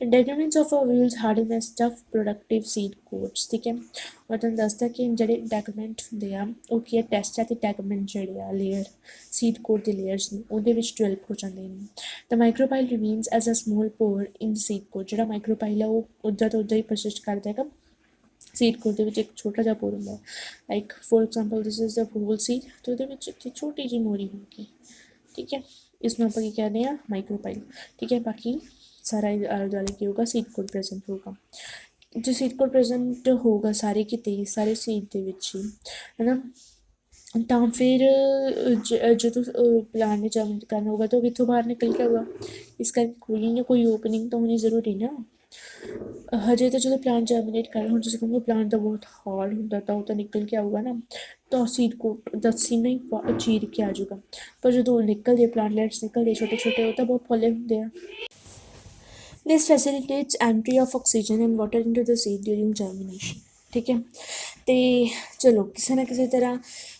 Integuments of ovules harden as tough protective seed coats ਠੀਕ ਹੈ। ਮੈਂ ਤੁਹਾਨੂੰ ਦੱਸਦਾ ਕਿ ਜਿਹੜੇ ਇੰਟੈਗਮੈਂਟ ਹੁੰਦੇ ਆ ਉਹ ਕੀ ਹੈ ਟੈਸਟਾ ਅਤੇ ਟੈਗਮੈਂਟ ਜਿਹੜੇ ਆ ਲੇਅਰ ਸੀਡ ਕੋਟ ਦੇ ਲੇਅਰਸ ਨੇ ਉਹਦੇ ਵਿੱਚ ਡਿਵੈਲਪ ਹੋ ਜਾਂਦੇ ਨੇ। The micropyle remains as a small pore in seed coat ਜਿਹੜਾ ਮਾਈਕਰੋਪਾਈਲ ਆ ਉਹ ਉੱਦਾਂ ਤੋਂ ਉੱਦਾਂ ਹੀ ਪਰਸਿਸਟ ਕਰਦਾ ਹੈਗਾ। ਸੀਡ ਕੋਟ ਦੇ ਵਿੱਚ ਇੱਕ ਛੋਟਾ ਜਿਹਾ ਪੋਰ ਹੁੰਦਾ like for example this is the hole seed ਅਤੇ ਉਹਦੇ ਵਿੱਚ ਇੱਕ ਛੋਟੀ ਜਿਹੀ ਮੋਰੀ ਹੋਊਗੀ ਠੀਕ ਹੈ। ਇਸਨੂੰ ਆਪਾਂ ਕੀ ਕਹਿੰਦੇ ਹਾਂ ਮਾਈਕਰੋਪਾਈਲ ਠੀਕ ਹੈ। ਬਾਕੀ ਸਾਰਾ ਆਲੇ ਦੁਆਲੇ ਕੀ ਹੋਊਗਾ ਸੀਡ ਕੋਡ ਪ੍ਰੈਜ਼ੈਂਟ ਹੋਊਗਾ। ਜੇ ਸੀਡ ਕੋਡ ਪ੍ਰੈਜ਼ੈਂਟ ਹੋਊਗਾ ਸਾਰੇ ਕਿਤੇ ਸਾਰੇ ਸੀਡ ਦੇ ਵਿੱਚ ਹੀ ਹੈ ਨਾ ਤਾਂ ਫਿਰ ਜਦੋਂ ਪਲਾਂਟ ਨੇ ਜਰਮੀਨੇਟ ਕਰਨਾ ਹੋਊਗਾ ਤਾਂ ਉਹ ਕਿੱਥੋਂ ਬਾਹਰ ਨਿਕਲ ਕੇ ਆਊਗਾ। ਇਸ ਕਰਕੇ ਕੋਈ ਨਾ ਕੋਈ ਓਪਨਿੰਗ ਤਾਂ ਹੋਣੀ ਜ਼ਰੂਰੀ ਨਾ। ਹਜੇ ਤਾਂ ਜਦੋਂ ਪਲਾਂਟ ਜਰਮੀਨੇਟ ਕਰਨਾ ਹੁਣ ਤੁਸੀਂ ਕਹੋਗੇ ਪਲਾਂਟ ਤਾਂ ਬਹੁਤ ਹਾਰਡ ਹੁੰਦਾ ਤਾਂ ਉਹ ਤਾਂ ਨਿਕਲ ਕੇ ਆਊਗਾ ਨਾ ਤਾਂ ਸੀਡ ਕੋਟ ਦੱਸੀ ਨਹੀਂ ਚੀਰ ਕੇ ਆ ਜਾਊਗਾ। ਪਰ ਜਦੋਂ ਨਿਕਲਦੇ ਪਲਾਂਟਲੈਟਸ ਨਿਕਲਦੇ ਛੋਟੇ ਛੋਟੇ ਉਹ ਤਾਂ ਬਹੁਤ ਪੋਲੇ ਹੁੰਦੇ ਆ। This facilitates entry of oxygen and water into the seed during germination ਠੀਕ ਹੈ। ਅਤੇ ਚਲੋ ਕਿਸੇ ਨਾ ਕਿਸੇ ਤਰ੍ਹਾਂ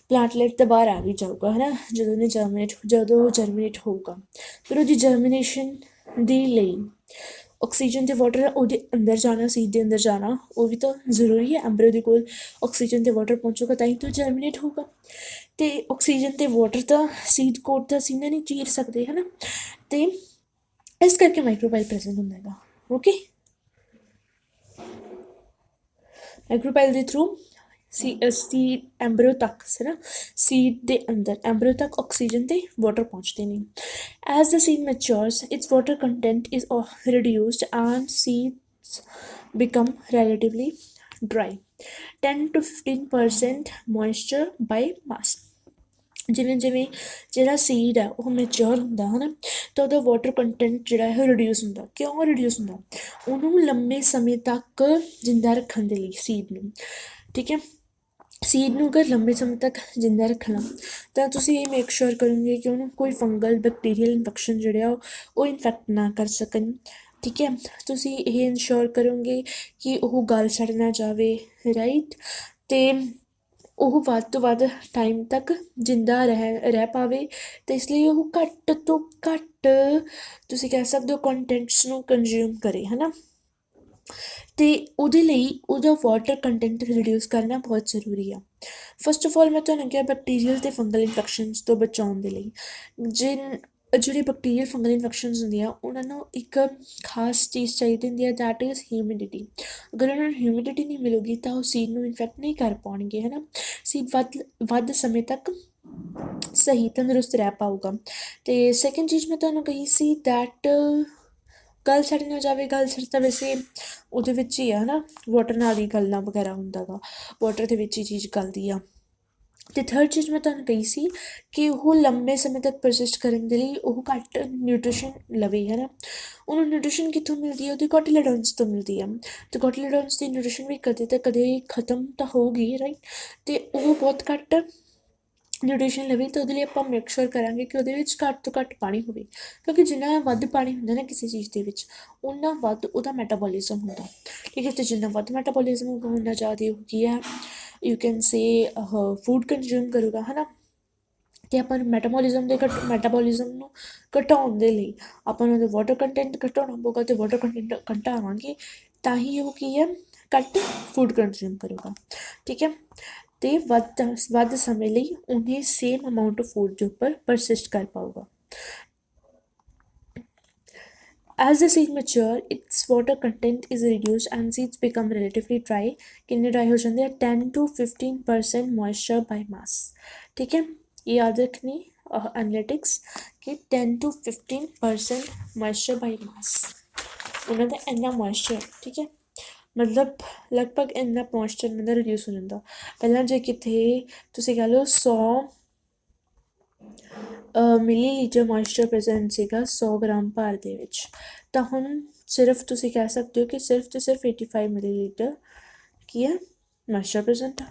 ਪਲਾਂਟਲੇਟ ਤਾਂ ਬਾਹਰ ਆ ਵੀ ਜਾਊਗਾ ਹੈ ਨਾ ਜਦੋਂ ਉਹ ਜਰਮੀਨੇਟ ਹੋਊਗਾ। ਫਿਰ ਉਹਦੀ ਜਰਮੀਨੇਸ਼ਨ ਦੇ ਲਈ ਆਕਸੀਜਨ ਅਤੇ ਵਾਟਰ ਉਹਦੇ ਅੰਦਰ ਜਾਣਾ ਸੀਡ ਦੇ ਅੰਦਰ ਜਾਣਾ ਉਹ ਵੀ ਤਾਂ ਜ਼ਰੂਰੀ ਹੈ। ਐਂਬਰੀਓ ਦੇ ਕੋਲ ਆਕਸੀਜਨ ਅਤੇ ਵਾਟਰ ਪਹੁੰਚੂਗਾ ਤਾਂ ਹੀ ਤਾਂ ਜਰਮੀਨੇਟ ਹੋਊਗਾ ਅਤੇ ਆਕਸੀਜਨ ਅਤੇ ਵਾਟਰ ਤਾਂ ਸੀਡ ਕੋਟ ਦਾ ਅਸੀਂ ਨਹੀਂ ਚੀਰ ਸਕਦੇ ਹੈ ਨਾ। ਅਤੇ ਇਸ ਕਰਕੇ ਮਾਈਕਰੋਪਾਈਲ ਪ੍ਰੈਜ਼ੈਂਟ ਹੁੰਦਾ ਹੈਗਾ ਓਕੇ। ਮਾਈਕਰੋਪਾਈਲ ਦੇ ਥਰੂ ਸੀਡ ਐਂਬਰੀਓ ਤੱਕ ਹੈ ਨਾ ਸੀਡ ਦੇ ਅੰਦਰ ਐਂਬਰੀਓ ਤੱਕ ਆਕਸੀਜਨ ਅਤੇ ਵਾਟਰ ਪਹੁੰਚਦੇ ਨੇ। As the seed matures its water content is reduced and seeds become relatively dry 10 to 15% moisture by mass. ਜਿਵੇਂ ਜਿਵੇਂ ਜਿਹੜਾ ਸੀਡ ਹੈ ਉਹ ਮੈਚਿਓਰ ਹੁੰਦਾ ਹੈ ਨਾ, ਤਾਂ ਉਹਦਾ ਵਾਟਰ ਕੰਟੈਂਟ ਜਿਹੜਾ ਹੈ ਰਿਡਿਊਸ ਹੁੰਦਾ। ਕਿਉਂ ਰਿਡਿਊਸ ਹੁੰਦਾ? ਉਹਨੂੰ ਲੰਬੇ ਸਮੇਂ ਤੱਕ ਜਿੰਦਾ ਰੱਖਣ ਦੇ ਲਈ ਸੀਡ ਨੂੰ, ਠੀਕ ਹੈ। ਸੀਡ ਨੂੰ ਅਗਰ ਲੰਬੇ ਸਮੇਂ ਤੱਕ ਜਿੰਦਾ ਰੱਖਣਾ ਤਾਂ ਤੁਸੀਂ ਇਹ ਮੇਕ ਸ਼ੋਰ ਕਰੋਗੇ ਕਿ ਉਹਨੂੰ ਕੋਈ ਫੰਗਲ ਬੈਕਟੀਰੀਅਲ ਇਨਫੈਕਸ਼ਨ ਜਿਹੜੇ ਆ ਉਹ ਇਨਫੈਕਟ ਨਾ ਕਰ ਸਕਣ, ਠੀਕ ਹੈ। ਤੁਸੀਂ ਇਹ ਇਨਸ਼ੋਰ ਕਰੋਗੇ ਕਿ ਉਹ ਗਲ ਸੜ ਨਾ ਜਾਵੇ, ਰਾਈਟ, ਅਤੇ ਉਹ ਵੱਧ ਤੋਂ ਵੱਧ ਟਾਈਮ ਤੱਕ ਜਿੰਦਾ ਰਹਿ ਪਾਵੇ, ਅਤੇ ਇਸ ਲਈ ਉਹ ਘੱਟ ਤੋਂ ਘੱਟ ਤੁਸੀਂ ਕਹਿ ਸਕਦੇ ਹੋ ਕੰਟੈਂਟਸ ਨੂੰ ਕੰਜ਼ਿਊਮ ਕਰੇ, ਹੈ ਨਾ। ਅਤੇ ਉਹਦੇ ਲਈ ਉਹਦਾ ਵਾਟਰ ਕੰਟੈਂਟ ਰਿਡਿਊਸ ਕਰਨਾ ਬਹੁਤ ਜ਼ਰੂਰੀ ਆ। ਫਸਟ ਆਫ ਆਲ ਮੈਂ ਤੁਹਾਨੂੰ ਕਿਹਾ ਬੈਕਟੀਰੀਅਲ ਅਤੇ ਫੰਗਲ ਇਨਫੈਕਸ਼ਨਸ ਤੋਂ ਬਚਾਉਣ ਦੇ ਲਈ ਜਿਹੜੇ ਬੈਕਟੀਰੀਅਲ ਫੰਗਲ ਇਨਫੈਕਸ਼ਨਸ ਹੁੰਦੀਆਂ ਉਹਨਾਂ ਨੂੰ ਇੱਕ ਖਾਸ ਚੀਜ਼ ਚਾਹੀਦੀ ਹੁੰਦੀ ਹੈ, ਦੈਟ ਇਜ਼ ਹਿਊਮਿਡਿਟੀ। ਅਗਰ ਉਹਨਾਂ ਨੂੰ ਹਿਊਮਿਡਿਟੀ ਨਹੀਂ ਮਿਲੂਗੀ ਤਾਂ ਉਹ ਸੀਡ ਨੂੰ ਇਨਫੈਕਟ ਨਹੀਂ ਕਰ ਪਾਉਣਗੇ, ਹੈ ਨਾ। ਸੀਡ ਵੱਧ ਸਮੇਂ ਤੱਕ ਸਹੀ ਤੰਦਰੁਸਤ ਰਹਿ ਪਾਊਗਾ। ਅਤੇ ਸੈਕਿੰਡ ਚੀਜ਼ ਮੈਂ ਤੁਹਾਨੂੰ ਕਹੀ ਸੀ ਦੈਟ ਗਲ ਸੜ ਨਾ ਜਾਵੇ। ਗਲ ਸੜ ਤਾਂ ਵੈਸੇ ਉਹਦੇ ਵਿੱਚ ਹੀ ਆ, ਹੈ ਨਾ, ਵਾਟਰ ਨਾਲ ਹੀ ਗਲਣਾ ਵਗੈਰਾ ਹੁੰਦਾ ਗਾ, ਵਾਟਰ ਦੇ ਵਿੱਚ ਹੀ ਚੀਜ਼ ਗਲਦੀ ਆ। ਅਤੇ ਥਰਡ ਚੀਜ਼ ਮੈਂ ਤੁਹਾਨੂੰ ਕਹੀ ਸੀ ਕਿ ਉਹ ਲੰਬੇ ਸਮੇਂ ਤੱਕ ਪਰਸਿਸਟ ਕਰਨ ਦੇ ਲਈ ਉਹ ਘੱਟ ਨਿਊਟ੍ਰੀਸ਼ਨ ਲਵੇ, ਹੈ ਨਾ। ਉਹਨੂੰ ਨਿਊਟ੍ਰੀਸ਼ਨ ਕਿੱਥੋਂ ਮਿਲਦੀ ਹੈ? ਉਹਦੀ ਕੋਟੀਲੇਡੋਨਸ ਤੋਂ ਮਿਲਦੀ ਆ, ਅਤੇ ਕੋਟੀਲੇਡੋਨਸ ਦੀ ਨਿਊਟ੍ਰੀਸ਼ਨ ਵੀ ਕਦੇ ਤਾਂ ਕਦੇ ਖਤਮ ਤਾਂ ਹੋਊਗੀ, ਰਾਈਟ, ਅਤੇ ਉਹ ਬਹੁਤ ਘੱਟ ਨਿਊਟ੍ਰੀਸ਼ਨ ਲਵੇ। ਤਾਂ ਉਹਦੇ ਲਈ ਆਪਾਂ ਮੇਕ ਸ਼ੋਰ ਕਰਾਂਗੇ ਕਿ ਉਹਦੇ ਵਿੱਚ ਘੱਟ ਤੋਂ ਘੱਟ ਪਾਣੀ ਹੋਵੇ, ਕਿਉਂਕਿ ਜਿੰਨਾ ਵੱਧ ਪਾਣੀ ਹੁੰਦਾ ਨਾ ਕਿਸੇ ਚੀਜ਼ ਦੇ ਵਿੱਚ ਓਨਾ ਵੱਧ ਉਹਦਾ ਮੈਟਾਬੋਲਿਜ਼ਮ ਹੁੰਦਾ, ਠੀਕ ਹੈ। ਅਤੇ ਜਿੰਨਾ ਵੱਧ ਮੈਟਾਬੋਲਿਜ਼ਮ ਹੋਊਗਾ ਓਨਾ ਜ਼ਿਆਦਾ ਉਹ ਕੀ ਹੈ, you can say food consume ਕਰੂਗਾ, ਹੈ ਨਾ। ਅਤੇ ਆਪਾਂ ਨੂੰ ਮੈਟਾਬੋਲਿਜ਼ਮ ਨੂੰ ਘਟਾਉਣ ਦੇ ਲਈ ਆਪਾਂ ਨੂੰ ਉਹਦਾ ਵਾਟਰ ਕੰਟੈਂਟ ਘਟਾਉਣਾ ਪਊਗਾ, ਅਤੇ ਵਾਟਰ ਕੰਟੈਂਟ ਘਟਾਵਾਂਗੇ ਤਾਂ ਹੀ ਉਹ ਕੀ ਹੈ, ਘੱਟ ਫੂਡ ਕੰਜ਼ਿਊਮ ਕਰੂਗਾ, ਠੀਕ ਹੈ। ਅਤੇ ਵੱਧ ਸਮੇਂ ਲਈ ਉਹਨੇ ਸੇਮ ਅਮਾਊਂਟ ਆਫ ਫੂਡ ਦੇ ਉੱਪਰ ਪਰਸਿਸਟ ਕਰ ਪਾਊਗਾ। As the seed mature, its water content is reduced and seeds become relatively dry। ਕਿੰਨੇ ਡਰਾਈ ਹੋ ਜਾਂਦੇ ਆ? 10 to 15% moisture by mass, ਠੀਕ ਹੈ। ਇਹ ਯਾਦ ਰੱਖਣੀ ਐਨਾਲਿਟਿਕਸ ਕਿ 10 to 15% moisture by mass ਉਹਨਾਂ ਦਾ ਇੰਨਾ ਮੋਇਸਚਰ, ਠੀਕ ਹੈ, ਮਤਲਬ ਲਗਭਗ ਇੰਨਾ ਮੋਇਸਚਰ ਉਹਨਾਂ ਦਾ ਰਿਡਿਊਸ ਹੋ ਜਾਂਦਾ। ਪਹਿਲਾਂ ਜੇ ਕਿਤੇ ਤੁਸੀਂ ਕਹਿ ਲਓ 100 ਮਿਲੀਲੀਟਰ ਮੋਇਸਚਰ ਪ੍ਰੈਜ਼ੈਂਟ ਸੀਗਾ 100 ਗ੍ਰਾਮ ਭਾਰ ਦੇ ਵਿੱਚ, ਤਾਂ ਹੁਣ ਸਿਰਫ ਤੁਸੀਂ ਕਹਿ ਸਕਦੇ ਹੋ ਕਿ ਸਿਰਫ ਅਤੇ ਸਿਰਫ 85 ਮਿਲੀਲੀਟਰ ਕੀ ਹੈ, ਮੋਇਸਚਰ ਪ੍ਰੈਜ਼ੈਂਟ ਆ।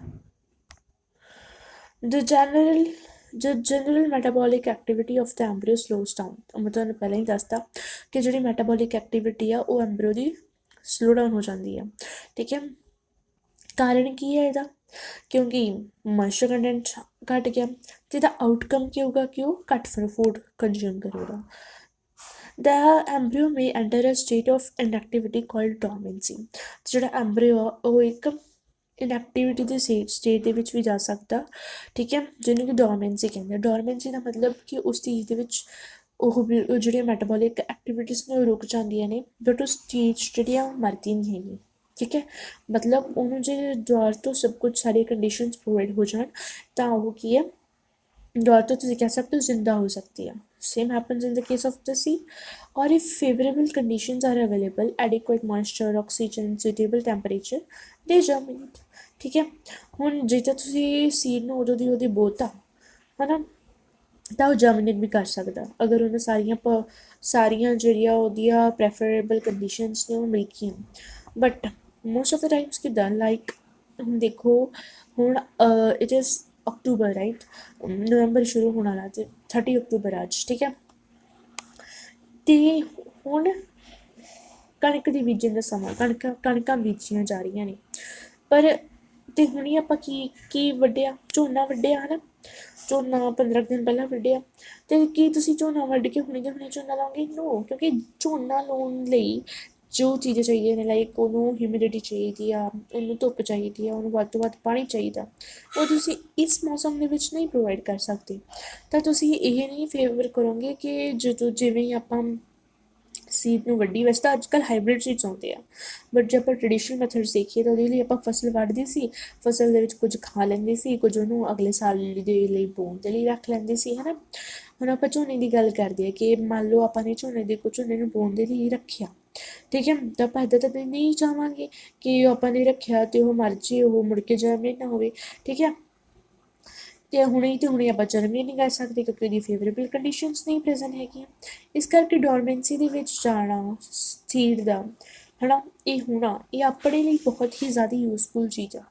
General metabolic activity of the embryo slows down. ਮੈਂ ਤੁਹਾਨੂੰ ਪਹਿਲਾਂ ਹੀ ਦੱਸਤਾ ਕਿ ਜਿਹੜੀ ਮੈਟਾਬੋਲਿਕ ਐਕਟੀਵਿਟੀ ਆ ਉਹ ਐਂਬਰੀਓ ਦੀ ਸਲੋ ਡਾਊਨ ਹੋ ਜਾਂਦੀ ਆ, ਠੀਕ ਹੈ। ਕਾਰਨ ਕੀ ਹੈ ਇਹਦਾ? ਕਿਉਂਕਿ ਮੋਇਸਚਰ ਕੰਟੈਂਟ ਘੱਟ ਗਿਆ, ਅਤੇ ਇਹਦਾ ਆਊਟਕਮ ਕੀ ਹੋਊਗਾ ਕਿ ਉਹ ਘੱਟ ਫੂਡ ਕੰਜ਼ਿਊਮ ਕਰੇਗਾ। The embryo may enter a state of inactivity called dormancy. ਜਿਹੜਾ ਐਂਬਰੀਓ ਆ ਉਹ ਇੱਕ ਇਨਐਕਟੀਵਿਟੀ ਦੇ ਸਟੇਟ ਦੇ ਵਿੱਚ ਵੀ ਜਾ ਸਕਦਾ, ਠੀਕ ਹੈ, ਜਿਹਨੂੰ ਕਿ ਡੋਰਮੈਂਸੀ ਕਹਿੰਦੇ। ਡੋਰਮੈਂਸੀ ਦਾ ਮਤਲਬ ਕਿ ਉਸ ਚੀਜ਼ ਦੇ ਵਿੱਚ ਉਹ ਜਿਹੜੀਆਂ ਮੈਟਾਬੋਲਿਕ ਐਕਟੀਵਿਟੀਜ਼ ਨੇ ਉਹ ਰੁਕ ਜਾਂਦੀਆਂ ਨੇ, ਬਟ ਉਸ ਚੀਜ਼ ਜਿਹੜੀ ਆ ਉਹ ਮਰਦੀ ਨਹੀਂ ਹੈਗੀ, ਠੀਕ ਹੈ। ਮਤਲਬ ਉਹਨੂੰ ਜੇ ਦੁਆਰ ਤੋਂ ਸਭ ਕੁਝ ਸਾਰੀਆਂ ਕੰਡੀਸ਼ਨਸ ਪ੍ਰੋਵਾਈਡ ਹੋ ਜਾਣ ਤਾਂ ਉਹ ਕੀ ਹੈ, ਦੁਆਰ ਤੋਂ ਤੁਸੀਂ ਕਹਿ ਸਕਦੇ ਹੋ ਜ਼ਿੰਦਾ ਹੋ ਸਕਦੀ ਆ। Same happens in the case of the seed. ਔਰ if favourable conditions are available, adequate moisture, oxygen, suitable temperature, they germinate, ਠੀਕ ਹੈ। ਹੁਣ ਜੇ ਤਾਂ ਤੁਸੀਂ ਸੀਡ ਨੂੰ ਉਦੋਂ ਦੀ ਉਹਦੀ ਬੋਤਾ, ਹੈ ਨਾ, ਤਾਂ ਉਹ ਜਰਮੀਨੇਟ ਵੀ ਕਰ ਸਕਦਾ ਅਗਰ ਉਹਨੂੰ ਸਾਰੀਆਂ ਜਿਹੜੀਆਂ ਉਹਦੀਆਂ ਪ੍ਰੈਫਰੇਬਲ ਕੰਡੀਸ਼ਨਸ ਨੇ ਉਹ ਮਿਲ ਗਈਆਂ। But most of the Times ਕਿੱਦਾਂ, ਲਾਈਕ ਹੁਣ ਦੇਖੋ, ਹੁਣ ਇਟ ਇਜ਼ ਅਕਤੂਬਰ, ਰਾਈਟ, ਨਵੰਬਰ ਸ਼ੁਰੂ ਹੋਣ ਵਾਲਾ ਅਤੇ 30 ਅਕਤੂਬਰ ਅੱਜ, ਠੀਕ ਹੈ। ਅਤੇ ਹੁਣ ਕਣਕ ਦੀ ਬੀਜਣ ਦਾ ਸਮਾਂ, ਕਣਕਾਂ ਬੀਜੀਆਂ ਜਾ ਰਹੀਆਂ ਨੇ, ਪਰ ਅਤੇ ਹੁਣੀ ਆਪਾਂ ਕੀ ਵੱਢਿਆ? ਝੋਨਾ ਵੱਢਿਆ, ਹੈ ਨਾ। ਝੋਨਾ 15 ਦਿਨ ਪਹਿਲਾਂ ਵੱਢਿਆ, ਅਤੇ ਕੀ ਤੁਸੀਂ ਝੋਨਾ ਵੱਢ ਕੇ ਹੁਣੇ ਦੇ ਹੁਣੇ ਝੋਨਾ ਲਾਓਗੇ? ਨੋ, ਕਿਉਂਕਿ ਝੋਨਾ ਲਾਉਣ ਲਈ ਜੋ ਚੀਜ਼ਾਂ ਚਾਹੀਦੀਆਂ ਨੇ, ਲਾਈਕ ਉਹਨੂੰ ਹਿਊਮਿਡਿਟੀ ਚਾਹੀਦੀ ਆ, ਉਹਨੂੰ ਧੁੱਪ ਚਾਹੀਦੀ ਆ, ਉਹਨੂੰ ਵੱਧ ਤੋਂ ਵੱਧ ਪਾਣੀ ਚਾਹੀਦਾ, ਉਹ ਤੁਸੀਂ ਇਸ ਮੌਸਮ ਦੇ ਵਿੱਚ ਨਹੀਂ ਪ੍ਰੋਵਾਈਡ ਕਰ ਸਕਦੇ। ਤਾਂ ਤੁਸੀਂ ਇਹ ਨਹੀਂ ਫੇਵਰ ਕਰੋਗੇ ਕਿ ਜਿਵੇਂ ਹੀ ਆਪਾਂ ਸੀਡ ਨੂੰ ਵੱਢੀ, ਵੈਸੇ ਤਾਂ ਅੱਜ ਕੱਲ੍ਹ ਹਾਈਬ੍ਰਿਡ ਸੀਡਸ ਆਉਂਦੇ ਆ, ਬਟ ਜੇ ਆਪਾਂ ਟਰਡੀਸ਼ਨਲ ਮੈਥਡਸ ਦੇਖੀਏ ਤਾਂ ਉਹਦੇ ਲਈ ਆਪਾਂ ਫਸਲ ਵੱਢਦੇ ਸੀ, ਫਸਲ ਦੇ ਵਿੱਚ ਕੁਝ ਖਾ ਲੈਂਦੇ ਸੀ, ਕੁਝ ਉਹਨੂੰ ਅਗਲੇ ਸਾਲ ਦੇ ਲਈ ਬੋਣ ਦੇ ਲਈ ਰੱਖ ਲੈਂਦੇ ਸੀ, ਹੈ ਨਾ। ਹੁਣ ਆਪਾਂ ਝੋਨੇ ਦੀ ਗੱਲ ਕਰਦੇ ਹਾਂ ਕਿ ਮੰਨ ਲਓ ਆਪਾਂ ਨੇ ਝੋਨੇ ਨੂੰ ਬੋਣ ਦੇ ਲਈ ਰੱਖਿਆ, ਠੀਕ ਹੈ। ਤਾਂ ਆਪਾਂ ਇੱਦਾਂ ਤਾਂ ਨਹੀਂ ਚਾਹਾਂਗੇ ਕਿ ਆਪਾਂ ਨੇ ਰੱਖਿਆ ਅਤੇ ਉਹ ਮਰ ਜੇ, ਉਹ ਮੁੜ ਕੇ ਜਨਮ ਨਹੀਂ ਨਾ ਹੋਵੇ। ਠੀਕ ਹੈ। ਅਤੇ ਹੁਣੇ ਆਪਾਂ ਜਨਮ ਹੀ ਨਹੀਂ ਕਰ ਸਕਦੇ ਕਿਉਂਕਿ ਉਹਦੀ ਫੇਵਰੇਬਲ ਕੰਡੀਸ਼ਨਸ ਨਹੀਂ ਪ੍ਰੈਜ਼ੈਂਟ ਹੈਗੀਆਂ। ਇਸ ਕਰਕੇ ਡੋਰਮੈਂਸੀ ਦੇ ਵਿੱਚ ਜਾਣਾ ਸੀਡ ਦਾ ਹੈ ਨਾ, ਇਹ ਹੋਣਾ ਇਹ ਆਪਣੇ ਲਈ ਬਹੁਤ ਹੀ ਜ਼ਿਆਦਾ ਯੂਜ਼ਫੁਲ ਚੀਜ਼ ਆ।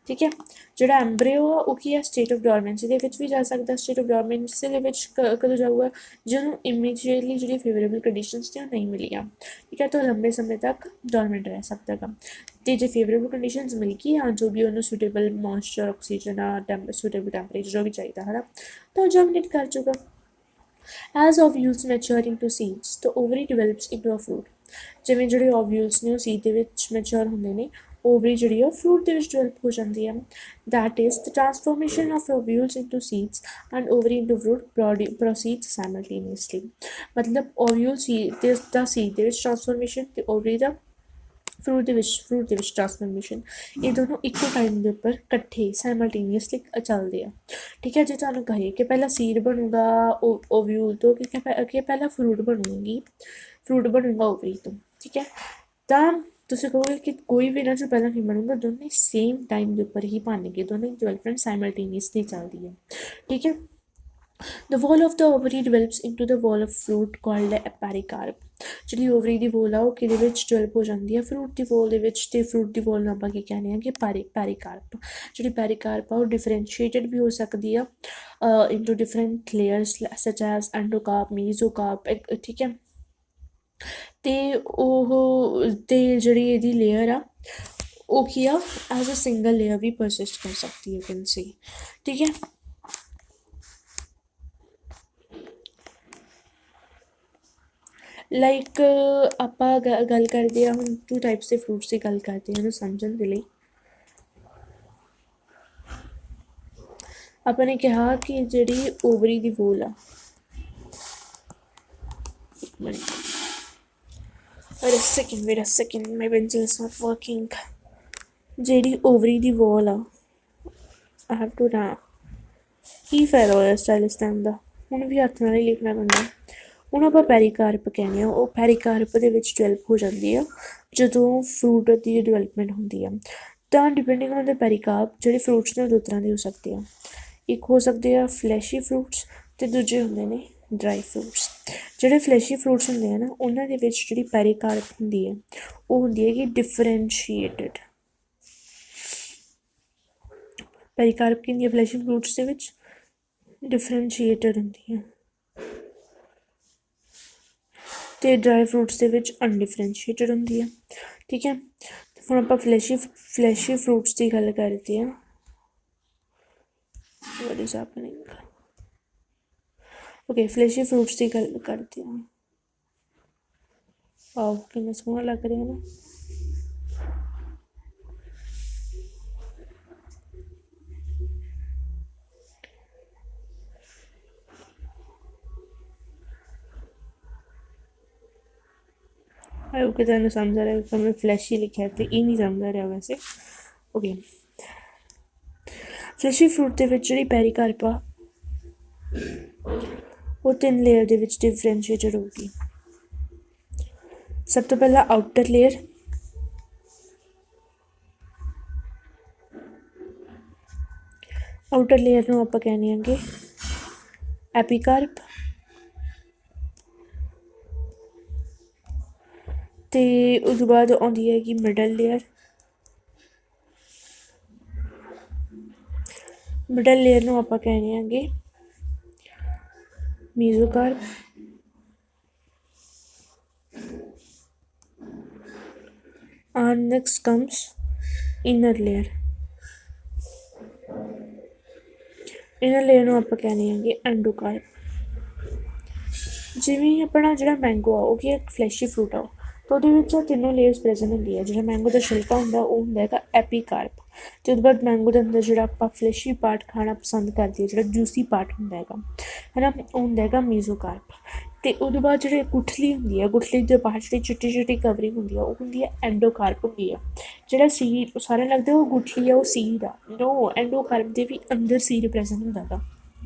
ਠੀਕ ਹੈ। ਜਿਹੜਾ ਐਂਬਰੀਓ ਆ ਉਹ ਕੀ ਹੈ, ਸਟੇਟ ਆਫ ਡੋਰਮੈਂਸੀ ਦੇ ਵਿੱਚ ਵੀ ਜਾ ਸਕਦਾ। ਸਟੇਟ ਆਫ ਡੋਰਮੈਂਸੀ ਦੇ ਵਿੱਚ ਕਦੋਂ ਜਾਊਗਾ, ਜਦੋਂ ਇਮੀਡੀਏਟਲੀ ਜਿਹੜੀ ਫੇਵਰੇਬਲ ਕੰਡੀਸ਼ਨਸ ਨੇ ਉਹ ਨਹੀਂ ਮਿਲੀਆਂ। ਠੀਕ ਹੈ, ਤਾਂ ਲੰਬੇ ਸਮੇਂ ਤੱਕ ਡੋਰਮੈਂਟ ਰਹਿ ਸਕਦਾ ਗਾ। ਅਤੇ ਜੇ ਫੇਵਰੇਬਲ ਕੰਡੀਸ਼ਨਸ ਮਿਲ ਗਈਆਂ, ਜੋ ਵੀ ਉਹਨੂੰ ਸੂਟੇਬਲ ਮੋਇਸਚਰ, ਆਕਸੀਜਨ ਆ, ਸੂਟੇਬਲ ਟੈਂਪਰੇਚਰ ਜੋ ਵੀ ਚਾਹੀਦਾ ਹੈ ਨਾ, ਤਾਂ ਉਹ ਜਰਮੀਨੇਟ ਕਰ ਜੂਗਾ। ਐਜ਼ ਓਵਿਊਲਸ ਮੈਚਰ ਇਨਟੂ ਸੀਡਸ, ਤਾਂ ਓਵਰੀ ਡਿਵੈਲਪਸ ਇਨਟੂ ਅ ਫਰੂਟ। ਜਿਵੇਂ ਜਿਹੜੇ ਓਵਿਊਲਸ ਨੇ ਉਹ ਸੀਡ ਦੇ ਵਿੱਚ ਮੈਚਰ ਹੁੰਦੇ ਨੇ, ਓਵਰੀ ਜਿਹੜੀ ਆ ਉਹ ਫਰੂਟ ਦੇ ਵਿੱਚ ਡਿਵੈਲਪ ਹੋ ਜਾਂਦੀ ਹੈ। That is the transformation of ovules into seeds and ovary into fruit proceeds simultaneously. ਮਤਲਬ ਓਵਿਊਲ ਦਾ ਸੀਡ ਦੇ ਵਿੱਚ ਟਰਾਂਸਫੋਰਮੇਸ਼ਨ ਅਤੇ ਓਵਰੀ ਦਾ ਫਰੂਟ ਦੇ ਵਿੱਚ ਟਰਾਂਸਫੋਰਮੇਸ਼ਨ, ਇਹ ਦੋਨੋਂ ਇੱਕੋ ਟਾਈਮ ਦੇ ਉੱਪਰ ਇਕੱਠੇ ਸਾਈਮਲਟੇਨੀਅਸਲੀ ਚੱਲਦੇ ਆ। ਠੀਕ ਹੈ। ਜੇ ਤੁਹਾਨੂੰ ਕਹੇ ਕਿ ਪਹਿਲਾਂ ਸੀਡ ਬਣੂਗਾ ਓਵਿਊਲ ਤੋਂ, ਕਿ ਪਹਿਲਾਂ ਫਰੂਟ ਬਣੂਗਾ ਓਵਰੀ ਤੋਂ। ਠੀਕ ਹੈ। ਤਾਂ ਤੁਸੀਂ ਕਹੋਗੇ ਕਿ ਕੋਈ ਵੀ ਇਹਨਾਂ 'ਚੋਂ ਪਹਿਲਾਂ ਨਹੀਂ ਬਣੂਗਾ, ਦੋਨੇ ਸੇਮ ਟਾਈਮ ਦੇ ਉੱਪਰ ਹੀ ਬਣਨਗੇ, ਦੋਨੇ ਡਿਵੈਲਪਮੈਂਟ ਸਾਈਮਲਟੇਨੀਅਸਲੀ ਚੱਲਦੀ ਹੈ। ਠੀਕ ਹੈ। The wall of the ovary develops into the wall of fruit called a pericarp। ਜਿਹੜੀ ਓਵਰੀ ਦੀ ਵੋਲ ਆ ਉਹ ਕਿਹਦੇ ਵਿੱਚ ਡਿਵੈਲਪ ਹੋ ਜਾਂਦੀ ਹੈ, ਫਰੂਟ ਦੀ ਵੋਲ ਦੇ ਵਿੱਚ। ਅਤੇ ਫਰੂਟ ਦੀ ਵੋਲ ਨੂੰ ਆਪਾਂ ਕੀ ਕਹਿੰਦੇ ਹਾਂ ਕਿ ਪੈਰੀਕਾਰਪ। ਜਿਹੜੀ ਪੈਰੀਕਾਰਪ ਆ ਉਹ ਡਿਫਰੈਂਸ਼ੀਏਟਡ ਵੀ ਹੋ ਸਕਦੀ ਆ ਇੰਟੂ ਡਿਫਰੈਂਟ ਲੇਅਰਸ ਸਚ ਐਜ਼ ਐਂਡੋਕਾਰਪ, ਮੀਜ਼ੋਕਾਰਪ। ਠੀਕ ਹੈ। ਅਤੇ ਜਿਹੜੀ ਇਹਦੀ ਲੇਅਰ ਆ ਉਹ ਕੀ ਆ, ਐਜ਼ ਅ ਸਿੰਗਲ ਲੇਅਰ ਵੀ ਪਰਸਿਸਟ ਕਰ ਸਕਦੀ ਹੈ, ਕੈਨ ਸੀ। ਠੀਕ ਹੈ। ਲਾਈਕ ਆਪਾਂ ਗੱਲ ਕਰਦੇ ਹਾਂ ਹੁਣ 2 ਟਾਈਪਸ ਦੇ ਫਰੂਟਸ ਦੀ ਗੱਲ ਕਰਦੇ ਹਾਂ ਇਹਨੂੰ ਸਮਝਣ ਦੇ ਲਈ। ਆਪਾਂ ਨੇ ਕਿਹਾ ਕਿ ਜਿਹੜੀ ਓਵਰੀ ਦੀ ਵੋਲ ਆ, wait a second, my pencil is not working। ਜਿਹੜੀ ਓਵਰੀ ਦੀ ਵੋਲ ਆ, I have to ਨਾ ਕੀ ਫਾਇਦਾ ਹੋਇਆ ਸਟਾਈਲ ਇਸ ਟਾਈਮ ਦਾ, ਹੁਣ ਵੀ ਹੱਥ ਨਾਲ ਹੀ ਲਿਖਣਾ ਪੈਂਦਾ। ਹੁਣ ਆਪਾਂ ਪੈਰੀਕਾਰਪ ਕਹਿੰਦੇ ਹਾਂ, ਉਹ ਪੈਰੀਕਾਰਪ ਦੇ ਵਿੱਚ ਡਿਵੈਲਪ ਹੋ ਜਾਂਦੀ ਆ ਜਦੋਂ ਫਰੂਟ ਦੀ ਡਿਵੈਲਪਮੈਂਟ ਹੁੰਦੀ ਆ। ਤਾਂ ਡਿਪੈਂਡਿੰਗ ਔਨ ਦ ਪੈਰੀਕਾਰਪ ਜਿਹੜੇ ਫਰੂਟਸ ਨੇ ਉਹ 2 ਤਰ੍ਹਾਂ ਦੇ ਹੋ ਸਕਦੇ ਆ। ਇੱਕ ਹੋ ਸਕਦੇ ਆ ਫਲੈਸ਼ੀ ਫਰੂਟਸ ਅਤੇ ਦੂਜੇ ਹੁੰਦੇ ਨੇ ਡਰਾਈ ਫਰੂਟਸ। ਜਿਹੜੇ ਫਲੈਸ਼ੀ ਫਰੂਟਸ ਹੁੰਦੇ ਆ ਨਾ, ਉਹਨਾਂ ਦੇ ਵਿੱਚ ਜਿਹੜੀ ਪੈਰੀਕਾਰਪ ਹੁੰਦੀ ਹੈ ਉਹ ਹੁੰਦੀ ਹੈ ਕਿ ਡਿਫਰੈਂਸ਼ੀਏਟਡ। ਪੈਰੀਕਾਰਪ ਕੀ ਹੁੰਦੀ ਹੈ ਫਲੈਸ਼ੀ ਫਰੂਟਸ ਦੇ ਵਿੱਚ, ਡਿਫਰੈਂਸ਼ੀਏਟਡ ਹੁੰਦੀ ਹੈ। ਅਤੇ ਡਰਾਈ ਫਰੂਟਸ ਦੇ ਵਿੱਚ ਅਨਡਿਫਰੈਂਸ਼ੀਏਟਡ ਹੁੰਦੀ ਹੈ। ਠੀਕ ਹੈ। ਹੁਣ ਆਪਾਂ ਫਲੈਸ਼ੀ ਫਰੂਟਸ ਦੀ ਗੱਲ ਕਰਦੇ ਹਾਂ। what is happening? Okay, fleshy fruits ਦੀ ਗੱਲ ਕਰਦੇ ਹਾਂ। ਆਓ ਕਿੰਨਾ ਸੋਹਣਾ ਲੱਗ ਰਿਹਾ ਨਾ। ਓਕੇ, ਤੁਹਾਨੂੰ ਸਮਝ ਆ ਰਿਹਾ, ਮੈਂ ਫਲੈਸ਼ੀ ਲਿਖਿਆ ਅਤੇ ਇਹ ਨਹੀਂ ਸਮਝ ਆ ਰਿਹਾ ਵੈਸੇ। ਓਕੇ, ਫਲੈਸ਼ੀ ਫਰੂਟ ਦੇ ਵਿੱਚ ਜਿਹੜੀ ਪੈਰੀਕਾਰਪ ਆ ਉਹ 3 ਲੇਅਰ ਦੇ ਵਿੱਚ ਡਿਫਰੈਂਸ਼ੀਏਟਡ ਹੋਊਗੀ। ਸਭ ਤੋਂ ਪਹਿਲਾਂ ਆਊਟਰ ਲੇਅਰ, ਆਊਟਰ ਲੇਅਰ ਨੂੰ ਆਪਾਂ ਕਹਿੰਦੇ ਹਾਂਗੇ ਐਪੀਕਾਰਪ। ਅਤੇ ਉਸ ਤੋਂ ਬਾਅਦ ਆਉਂਦੀ ਹੈਗੀ ਮਿਡਲ ਲੇਅਰ। ਮਿਡਲ ਲੇਅਰ ਨੂੰ ਆਪਾਂ ਕਹਿੰਦੇ ਹਾਂਗੇ ਮੀਜ਼ੋਕਾਰਪ। and next comes inner layer। inner layer ਨੂੰ ਆਪਾਂ ਕਹਿੰਦੇ ਹਾਂਗੇ ਐਂਡੋਕਾਰਪ। ਜਿਵੇਂ ਆਪਣਾ ਜਿਹੜਾ ਮੈਂਗੋ ਆ ਉਹ ਕੀ ਇੱਕ ਫਲੈਸ਼ੀ ਫਰੂਟ ਆ, ਤਾਂ ਉਹਦੇ ਵਿੱਚ 3 ਲੇਅਰਸ ਪ੍ਰੈਜ਼ੈਂਟ ਹੁੰਦੀ ਹੈ। ਜਿਹੜਾ ਮੈਂਗੋ ਦਾ ਛਿਲਕਾ ਹੁੰਦਾ ਉਹ ਹੁੰਦਾ ਹੈਗਾ ਐਪੀਕਾਰਪ। ਅਤੇ ਉਹਦੇ ਬਾਅਦ ਮੈਂਗੋ ਦੇ ਅੰਦਰ ਜਿਹੜਾ ਆਪਾਂ ਫਲੈਸ਼ੀ ਪਾਰਟ ਖਾਣਾ ਪਸੰਦ ਕਰਦੇ ਹਾਂ, ਜਿਹੜਾ ਜੂਸੀ ਪਾਰਟ ਹੁੰਦਾ ਹੈਗਾ ਹੈ ਨਾ, ਉਹ ਹੁੰਦਾ ਹੈਗਾ ਮੀਜ਼ੋਕਾਰਪ। ਅਤੇ ਉਹਦੇ ਬਾਅਦ ਜਿਹੜੇ ਗੁਠਲੀ ਹੁੰਦੀ ਹੈ, ਗੁਠਲੀ ਦੇ ਬਾਹਰ ਜਿਹੜੀ ਚਿੱਟੀ ਚਿੱਟੀ ਕਵਰਿੰਗ ਹੁੰਦੀ ਆ ਉਹ ਹੁੰਦੀ ਹੈ ਐਂਡੋਕਾਰਪ ਹੁੰਦੀ ਆ। ਜਿਹੜਾ ਸੀਡ ਸਾਰਿਆਂ ਨੂੰ ਲੱਗਦਾ ਉਹ ਗੁਠਲੀ ਆ, ਉਹ ਸੀਡ ਆ। ਨੋ, ਐਂਡੋਕਾਰਪ ਦੇ ਵੀ ਅੰਦਰ ਸੀਡ ਪ੍ਰੈਜ਼ੈਂਟ ਹੁੰਦਾ ਗਾ।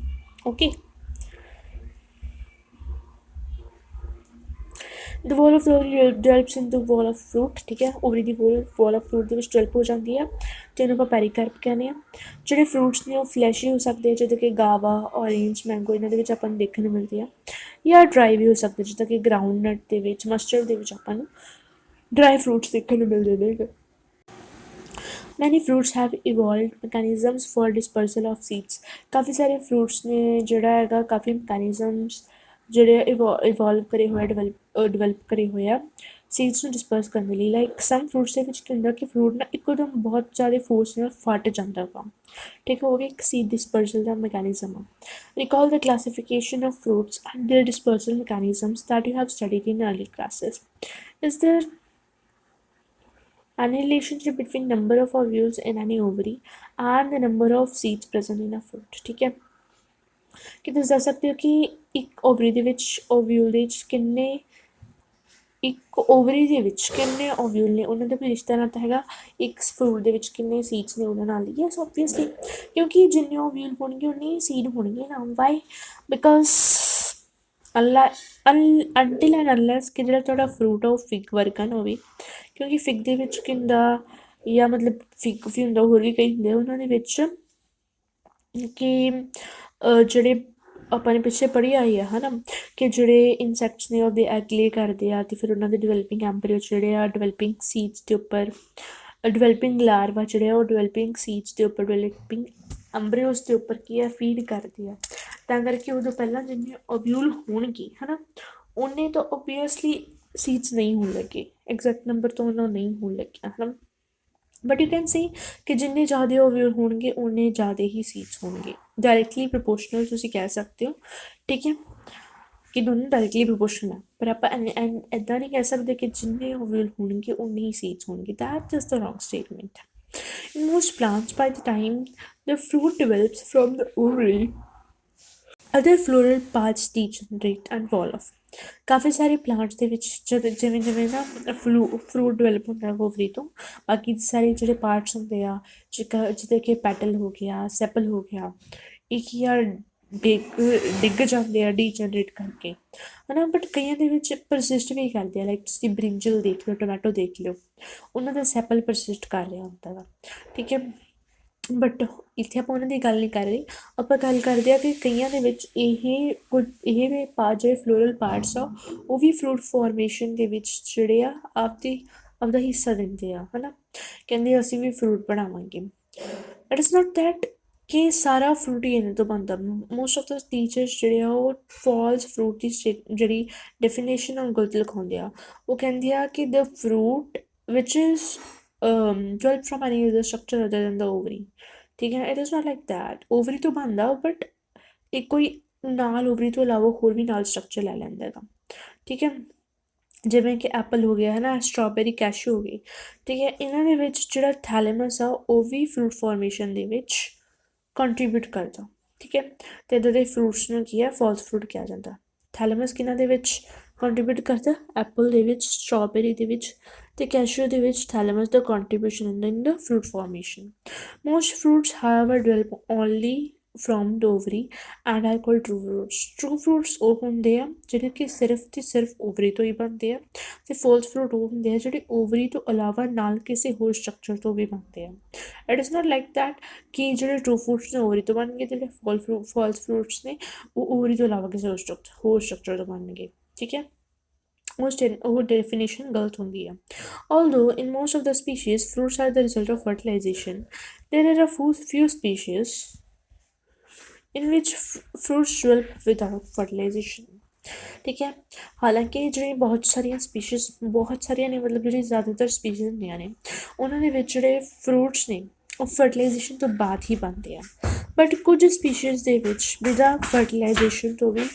Okay, the wall of the develops in the wall of fruit, ਠੀਕ ਹੈ। ਓਵਰੀ ਦੀ ਵੋਲ ਆਫ ਫਰੂਟ ਦੇ ਵਿੱਚ ਡਿਵੈਲਪ ਹੋ ਜਾਂਦੀ ਹੈ, ਅਤੇ ਇਹਨੂੰ ਆਪਾਂ ਪੈਰੀਕਾਰਪ ਕਹਿੰਦੇ ਹਾਂ। ਜਿਹੜੇ ਫਰੂਟਸ ਨੇ ਉਹ ਫਲੈਸ਼ੀ ਹੋ ਸਕਦੇ ਆ, ਜਿੱਦਾਂ ਕਿ ਗਾਵਾ, ਔਰੇਂਜ, ਮੈਂਗੋ, ਇਹਨਾਂ ਦੇ ਵਿੱਚ ਆਪਾਂ ਨੂੰ ਦੇਖਣ ਨੂੰ ਮਿਲਦੇ ਆ, ਜਾਂ ਡਰਾਈ ਵੀ ਹੋ ਸਕਦੇ, ਜਿੱਦਾਂ ਕਿ ਗਰਾਊਂਡਨਟ ਦੇ ਵਿੱਚ, ਮਸਟਰਡ ਦੇ ਵਿੱਚ ਆਪਾਂ ਨੂੰ ਡਰਾਈ ਫਰੂਟਸ ਦੇਖਣ ਨੂੰ ਮਿਲਦੇ ਨੇ। Many fruits have evolved mechanisms for dispersal of seeds. ਕਾਫੀ ਸਾਰੇ ਫਰੂਟਸ ਨੇ ਜਿਹੜਾ ਹੈਗਾ ਕਾਫੀ ਮੈਕੈਨਿਜ਼ਮਸ ਜਿਹੜੇ ਇਵੋਲਵ ਕਰੇ ਹੋਏ, ਡਿਵੈਲਪ ਕਰੇ ਹੋਏ ਆ ਸੀਡਸ ਨੂੰ ਡਿਸਪਰਸ ਕਰਨ ਦੇ ਲਈ। ਲਾਈਕ ਸਮ ਫਰੂਟਸ ਦੇ ਵਿੱਚ ਕੀ ਹੁੰਦਾ ਕਿ ਫਰੂਟ ਨਾ ਇੱਕੋਦਮ ਬਹੁਤ ਜ਼ਿਆਦਾ ਫੋਰਸ ਨਾਲ ਫਟ ਜਾਂਦਾ ਵਾ, ਠੀਕ ਹੈ। ਉਹ ਵੀ ਇੱਕ ਸੀਡ ਡਿਸਪਰਸਲ ਦਾ ਮੈਕੈਨਿਜ਼ਮ ਆ। Recall the classification of fruits and their dispersal mechanisms that you have studied in early classes. Is there any relationship between number of ovules in any ovary and the number of seeds present in a fruit, ਠੀਕ ਹੈ। ਕਿ ਤੁਸੀਂ ਦੱਸ ਸਕਦੇ ਹੋ ਕਿ ਇੱਕ ਓਵਰੀ ਦੇ ਵਿੱਚ, ਓਵਿਊਲ ਦੇ ਵਿੱਚ ਕਿੰਨੇ, ਇੱਕ ਓਵਰੀ ਦੇ ਵਿੱਚ ਕਿੰਨੇ ਓਵਿਊਲ ਨੇ, ਉਹਨਾਂ ਦਾ ਕੋਈ ਰਿਸ਼ਤਾ ਨਾਤਾ ਹੈਗਾ ਇੱਕ ਫਰੂਟ ਦੇ ਵਿੱਚ ਕਿੰਨੇ ਸੀਡਸ ਨੇ ਉਹਨਾਂ ਨਾਲ। ਯੈਸ ਓਬਵੀਅਸਲੀ, ਕਿਉਂਕਿ ਜਿੰਨੇ ਓਵਿਊਲ ਹੋਣਗੇ ਉਨੇ ਹੀ ਸੀਡ ਹੋਣਗੇ ਨਾ। Why? Because until and unless ਕਿ ਜਿਹੜਾ ਤੁਹਾਡਾ ਫਰੂਟ ਆ ਉਹ ਫਿਗ ਵਰਗਾ ਨਾ ਹੋਵੇ, ਕਿਉਂਕਿ ਫਿਗ ਦੇ ਵਿੱਚ ਕੀ ਹੁੰਦਾ, ਜਾਂ ਮਤਲਬ ਫਿਗ ਵੀ ਹੁੰਦਾ, ਹੋਰ ਵੀ ਕਈ ਹੁੰਦੇ ਆ ਉਹਨਾਂ ਦੇ ਵਿੱਚ ਕਿ ਜਿਹੜੇ ਆਪਾਂ ਨੇ ਪਿੱਛੇ ਪੜ੍ਹੀ ਆਈ ਆ ਹੈ ਨਾ, ਕਿ ਜਿਹੜੇ ਇਨਸੈਕਟਸ ਨੇ ਉਹਦੇ ਐਗ ਲੇ ਕਰਦੇ ਆ, ਅਤੇ ਫਿਰ ਉਹਨਾਂ ਦੇ ਡਿਵੈਲਪਿੰਗ ਐਂਬਰੀਓ ਜਿਹੜੇ ਆ ਡਿਵੈਲਪਿੰਗ ਸੀਡਸ ਦੇ ਉੱਪਰ, ਡਿਵੈਲਪਿੰਗ ਲਾਰਵਾ ਜਿਹੜੇ ਆ ਉਹ ਡਿਵੈਲਪਿੰਗ ਸੀਡਸ ਦੇ ਉੱਪਰ, ਡਿਵੈਲਪਿੰਗ ਐਂਬਰੀਓਸ ਦੇ ਉੱਪਰ ਕੀ ਆ, ਫੀਡ ਕਰਦੇ ਆ। ਤਾਂ ਕਰਕੇ ਉਦੋਂ ਪਹਿਲਾਂ ਜਿੰਨੇ ਓਵਿਊਲ ਹੋਣਗੇ ਹੈ ਨਾ, ਉਨੇ ਤਾਂ ਓਬਵੀਅਸਲੀ ਸੀਡਸ ਨਹੀਂ ਹੋਣ ਲੱਗੇ, ਐਗਜ਼ੈਕਟ ਨੰਬਰ ਤੋਂ ਉਹਨਾਂ ਨਹੀਂ ਹੋਣ ਲੱਗਿਆ ਹੈ ਨਾ। ਬਟ ਯੂ ਕੈਨ ਸੀ ਕਿ ਜਿੰਨੇ ਜ਼ਿਆਦਾ ਓਵਿਊਲ ਹੋਣਗੇ ਉਨੇ ਜ਼ਿਆਦਾ ਹੀ ਸੀਡਸ ਹੋਣਗੇ। ਡਾਇਰੈਕਟਲੀ ਪ੍ਰਪੋਰਸ਼ਨਲ ਤੁਸੀਂ ਕਹਿ ਸਕਦੇ ਹੋ, ਠੀਕ ਹੈ, ਕਿ ਦੋਨੋਂ ਡਾਇਰੈਕਟਲੀ ਪ੍ਰਪੋਰਸ਼ਨਲ ਹੈ। ਪਰ ਆਪਾਂ ਇੱਦਾਂ ਨਹੀਂ ਕਹਿ ਸਕਦੇ ਕਿ ਜਿੰਨੇ ਓਵਿਊਲ ਹੋਣਗੇ ਉਨੇ ਹੀ ਸੀਡਸ ਹੋਣਗੇ। That is the wrong statement. In most plants, by the time the fruit develops from the ovary, other floral parts degenerate and fall off. ਕਾਫੀ ਸਾਰੇ ਪਲਾਂਟਸ ਦੇ ਵਿੱਚ ਜਦ ਜਿਵੇਂ ਜਿਵੇਂ ਨਾ ਫਰੂਟ ਡਿਵੈਲਪ ਹੁੰਦਾ ਓਵਰੀ ਤੋਂ, ਬਾਕੀ ਸਾਰੇ ਜਿਹੜੇ ਪਾਰਟਸ ਹੁੰਦੇ ਆ, ਜਿੱਦਾਂ ਕਿ ਪੈਟਲ ਹੋ ਗਿਆ, ਸੈਪਲ ਹੋ ਗਿਆ, ਇਹ ਕੀ ਆ, ਡਿੱਗ ਜਾਂਦੇ ਆ ਡੀਜਨਰੇਟ ਕਰਕੇ ਹੈ ਨਾ। ਬਟ ਕਈਆਂ ਦੇ ਵਿੱਚ ਪਰਸਿਸਟ ਵੀ ਕਰਦੇ ਆ, ਲਾਈਕ ਤੁਸੀਂ ਬ੍ਰਿੰਜਲ ਦੇਖ ਲਓ, ਟੋਮੈਟੋ ਦੇਖ ਲਿਓ, ਉਹਨਾਂ ਦਾ ਸੈਪਲ ਪਰਸਿਸਟ ਕਰ ਰਿਹਾ ਹੁੰਦਾ ਵਾ, ਠੀਕ ਹੈ। ਬਟ ਇੱਥੇ ਆਪਾਂ ਉਹਨਾਂ ਦੀ ਗੱਲ ਨਹੀਂ ਕਰ ਰਹੇ, ਆਪਾਂ ਗੱਲ ਕਰਦੇ ਹਾਂ ਕਿ ਕਈਆਂ ਦੇ ਵਿੱਚ ਇਹ ਜਿਹੜੇ ਫਲੋਰਲ ਪਾਰਟਸ ਆ ਉਹ ਵੀ ਫਰੂਟ ਫੋਰਮੇਸ਼ਨ ਦੇ ਵਿੱਚ ਜਿਹੜੇ ਆ ਆਪਦਾ ਹਿੱਸਾ ਦਿੰਦੇ ਆ ਹੈ ਨਾ। ਕਹਿੰਦੇ ਅਸੀਂ ਵੀ ਫਰੂਟ ਬਣਾਵਾਂਗੇ। ਇਟ ਇਜ਼ ਨਾਟ ਦੈਟ ਕਿ ਸਾਰਾ ਫਰੂਟ ਹੀ ਇਹਨਾਂ ਤੋਂ ਬਣਦਾ। ਮੋਸਟ ਆਫ ਦ ਟੀਚਰਸ ਜਿਹੜੇ ਆ ਉਹ ਫਾਲਸ ਫਰੂਟ ਦੀ ਜਿਹੜੀ ਡੈਫੀਨੇਸ਼ਨ ਉਹ ਗਲਤ ਲਿਖਾਉਂਦੇ ਆ। ਉਹ ਕਹਿੰਦੇ ਆ ਕਿ the fruit which is developed from any other structure other than the ovary, ਠੀਕ ਹੈ। It is not like that. Ovary ਤੋਂ ਬਣਦਾ, ਬਟ ਇੱਕ ਕੋਈ ਨਾਲ ਓਵਰੀ ਤੋਂ ਇਲਾਵਾ ਹੋਰ ਵੀ ਨਾਲ ਸਟਰਕਚਰ ਲੈ ਲੈਂਦਾ ਹੈਗਾ, ਠੀਕ ਹੈ। ਜਿਵੇਂ ਕਿ ਐਪਲ ਹੋ ਗਿਆ ਹੈ ਨਾ, ਸਟ੍ਰਾਬੇਰੀ, ਕੈਸ਼ੂ ਹੋ ਗਈ, ਠੀਕ ਹੈ। ਇਹਨਾਂ ਦੇ ਵਿੱਚ ਜਿਹੜਾ ਥੈਲੇਮਸ ਆ ਉਹ ਵੀ ਫਰੂਟ ਫੋਰਮੇਸ਼ਨ ਦੇ ਵਿੱਚ ਕੰਟਰੀਬਿਊਟ ਕਰਦਾ, ਠੀਕ ਹੈ। ਅਤੇ ਇੱਦਾਂ ਦੇ ਫਰੂਟਸ ਨੂੰ ਕੀ ਹੈ, ਫਾਲਸ ਫਰੂਟ ਕਿਹਾ ਜਾਂਦਾ। ਥੈਲੇਮਸ ਕਿਹਨਾਂ ਦੇ ਵਿੱਚ ਕੰਟਰੀਬਿਊਟ ਕਰਦਾ? ਐਪਲ ਦੇ ਵਿੱਚ, ਸਟ੍ਰਾਬੇਰੀ ਦੇ ਵਿੱਚ, ਅਤੇ ਕੈਸ਼ੂ ਦੇ ਵਿੱਚ ਥੈਲੇਮਸ ਦਾ ਕੰਟਰੀਬਿਊਸ਼ਨ ਹੁੰਦਾ in the fruit formation. Most fruits however develop only from the ovary and are called true fruits. True fruits ਉਹ ਹੁੰਦੇ ਆ ਜਿਹੜੇ ਕਿ ਸਿਰਫ ਅਤੇ ਸਿਰਫ ਓਵਰੀ ਤੋਂ ਹੀ ਬਣਦੇ ਆ, ਅਤੇ ਫਾਲਸ ਫਰੂਟ ਉਹ ਹੁੰਦੇ ਆ ਜਿਹੜੇ ਓਵਰੀ ਤੋਂ ਇਲਾਵਾ ਨਾਲ ਕਿਸੇ ਹੋਰ ਸਟਰਕਚਰ ਤੋਂ ਵੀ ਬਣਦੇ ਆ। It is not like that ਕਿ ਜਿਹੜੇ ਟਰੂ ਫਰੂਟਸ ਨੇ ਓਵਰੀ ਤੋਂ ਬਣਨਗੇ, ਜਿਹੜੇ ਫਾਲਸ ਫਰੂਟਸ ਨੇ ਉਹ ਓਵਰੀ ਤੋਂ ਇਲਾਵਾ ਕਿਸੇ ਹੋਰ ਸਟਰਕਚਰ ਤੋਂ ਬਣਨਗੇ, ਠੀਕ ਹੈ। ਉਹ ਡੈਫੀਨੇਸ਼ਨ ਗਲਤ ਹੁੰਦੀ ਆ। Although in most of the species fruits are the result of fertilization, there are a few species in which fruits develop without fertilization, ਠੀਕ ਹੈ। ਹਾਲਾਂਕਿ ਜਿਹੜੀ ਬਹੁਤ ਸਾਰੀਆਂ ਨੇ, ਮਤਲਬ ਜਿਹੜੀ ਜ਼ਿਆਦਾਤਰ ਸਪੀਸ਼ੀਜ਼ ਹੁੰਦੀਆਂ ਨੇ ਉਹਨਾਂ ਦੇ ਵਿੱਚ ਜਿਹੜੇ ਫਰੂਟਸ ਨੇ ਉਹ ਫਰਟੀਲਾਈਜੇਸ਼ਨ ਤੋਂ ਬਾਅਦ ਹੀ ਬਣਦੇ ਆ। ਬਟ ਕੁਝ ਸਪੀਸ਼ੀਜ਼ ਦੇ ਵਿੱਚ ਬਿਨਾਂ ਫਰਟੀਲਾਈਜੇਸ਼ਨ ਤੋਂ ਵੀ।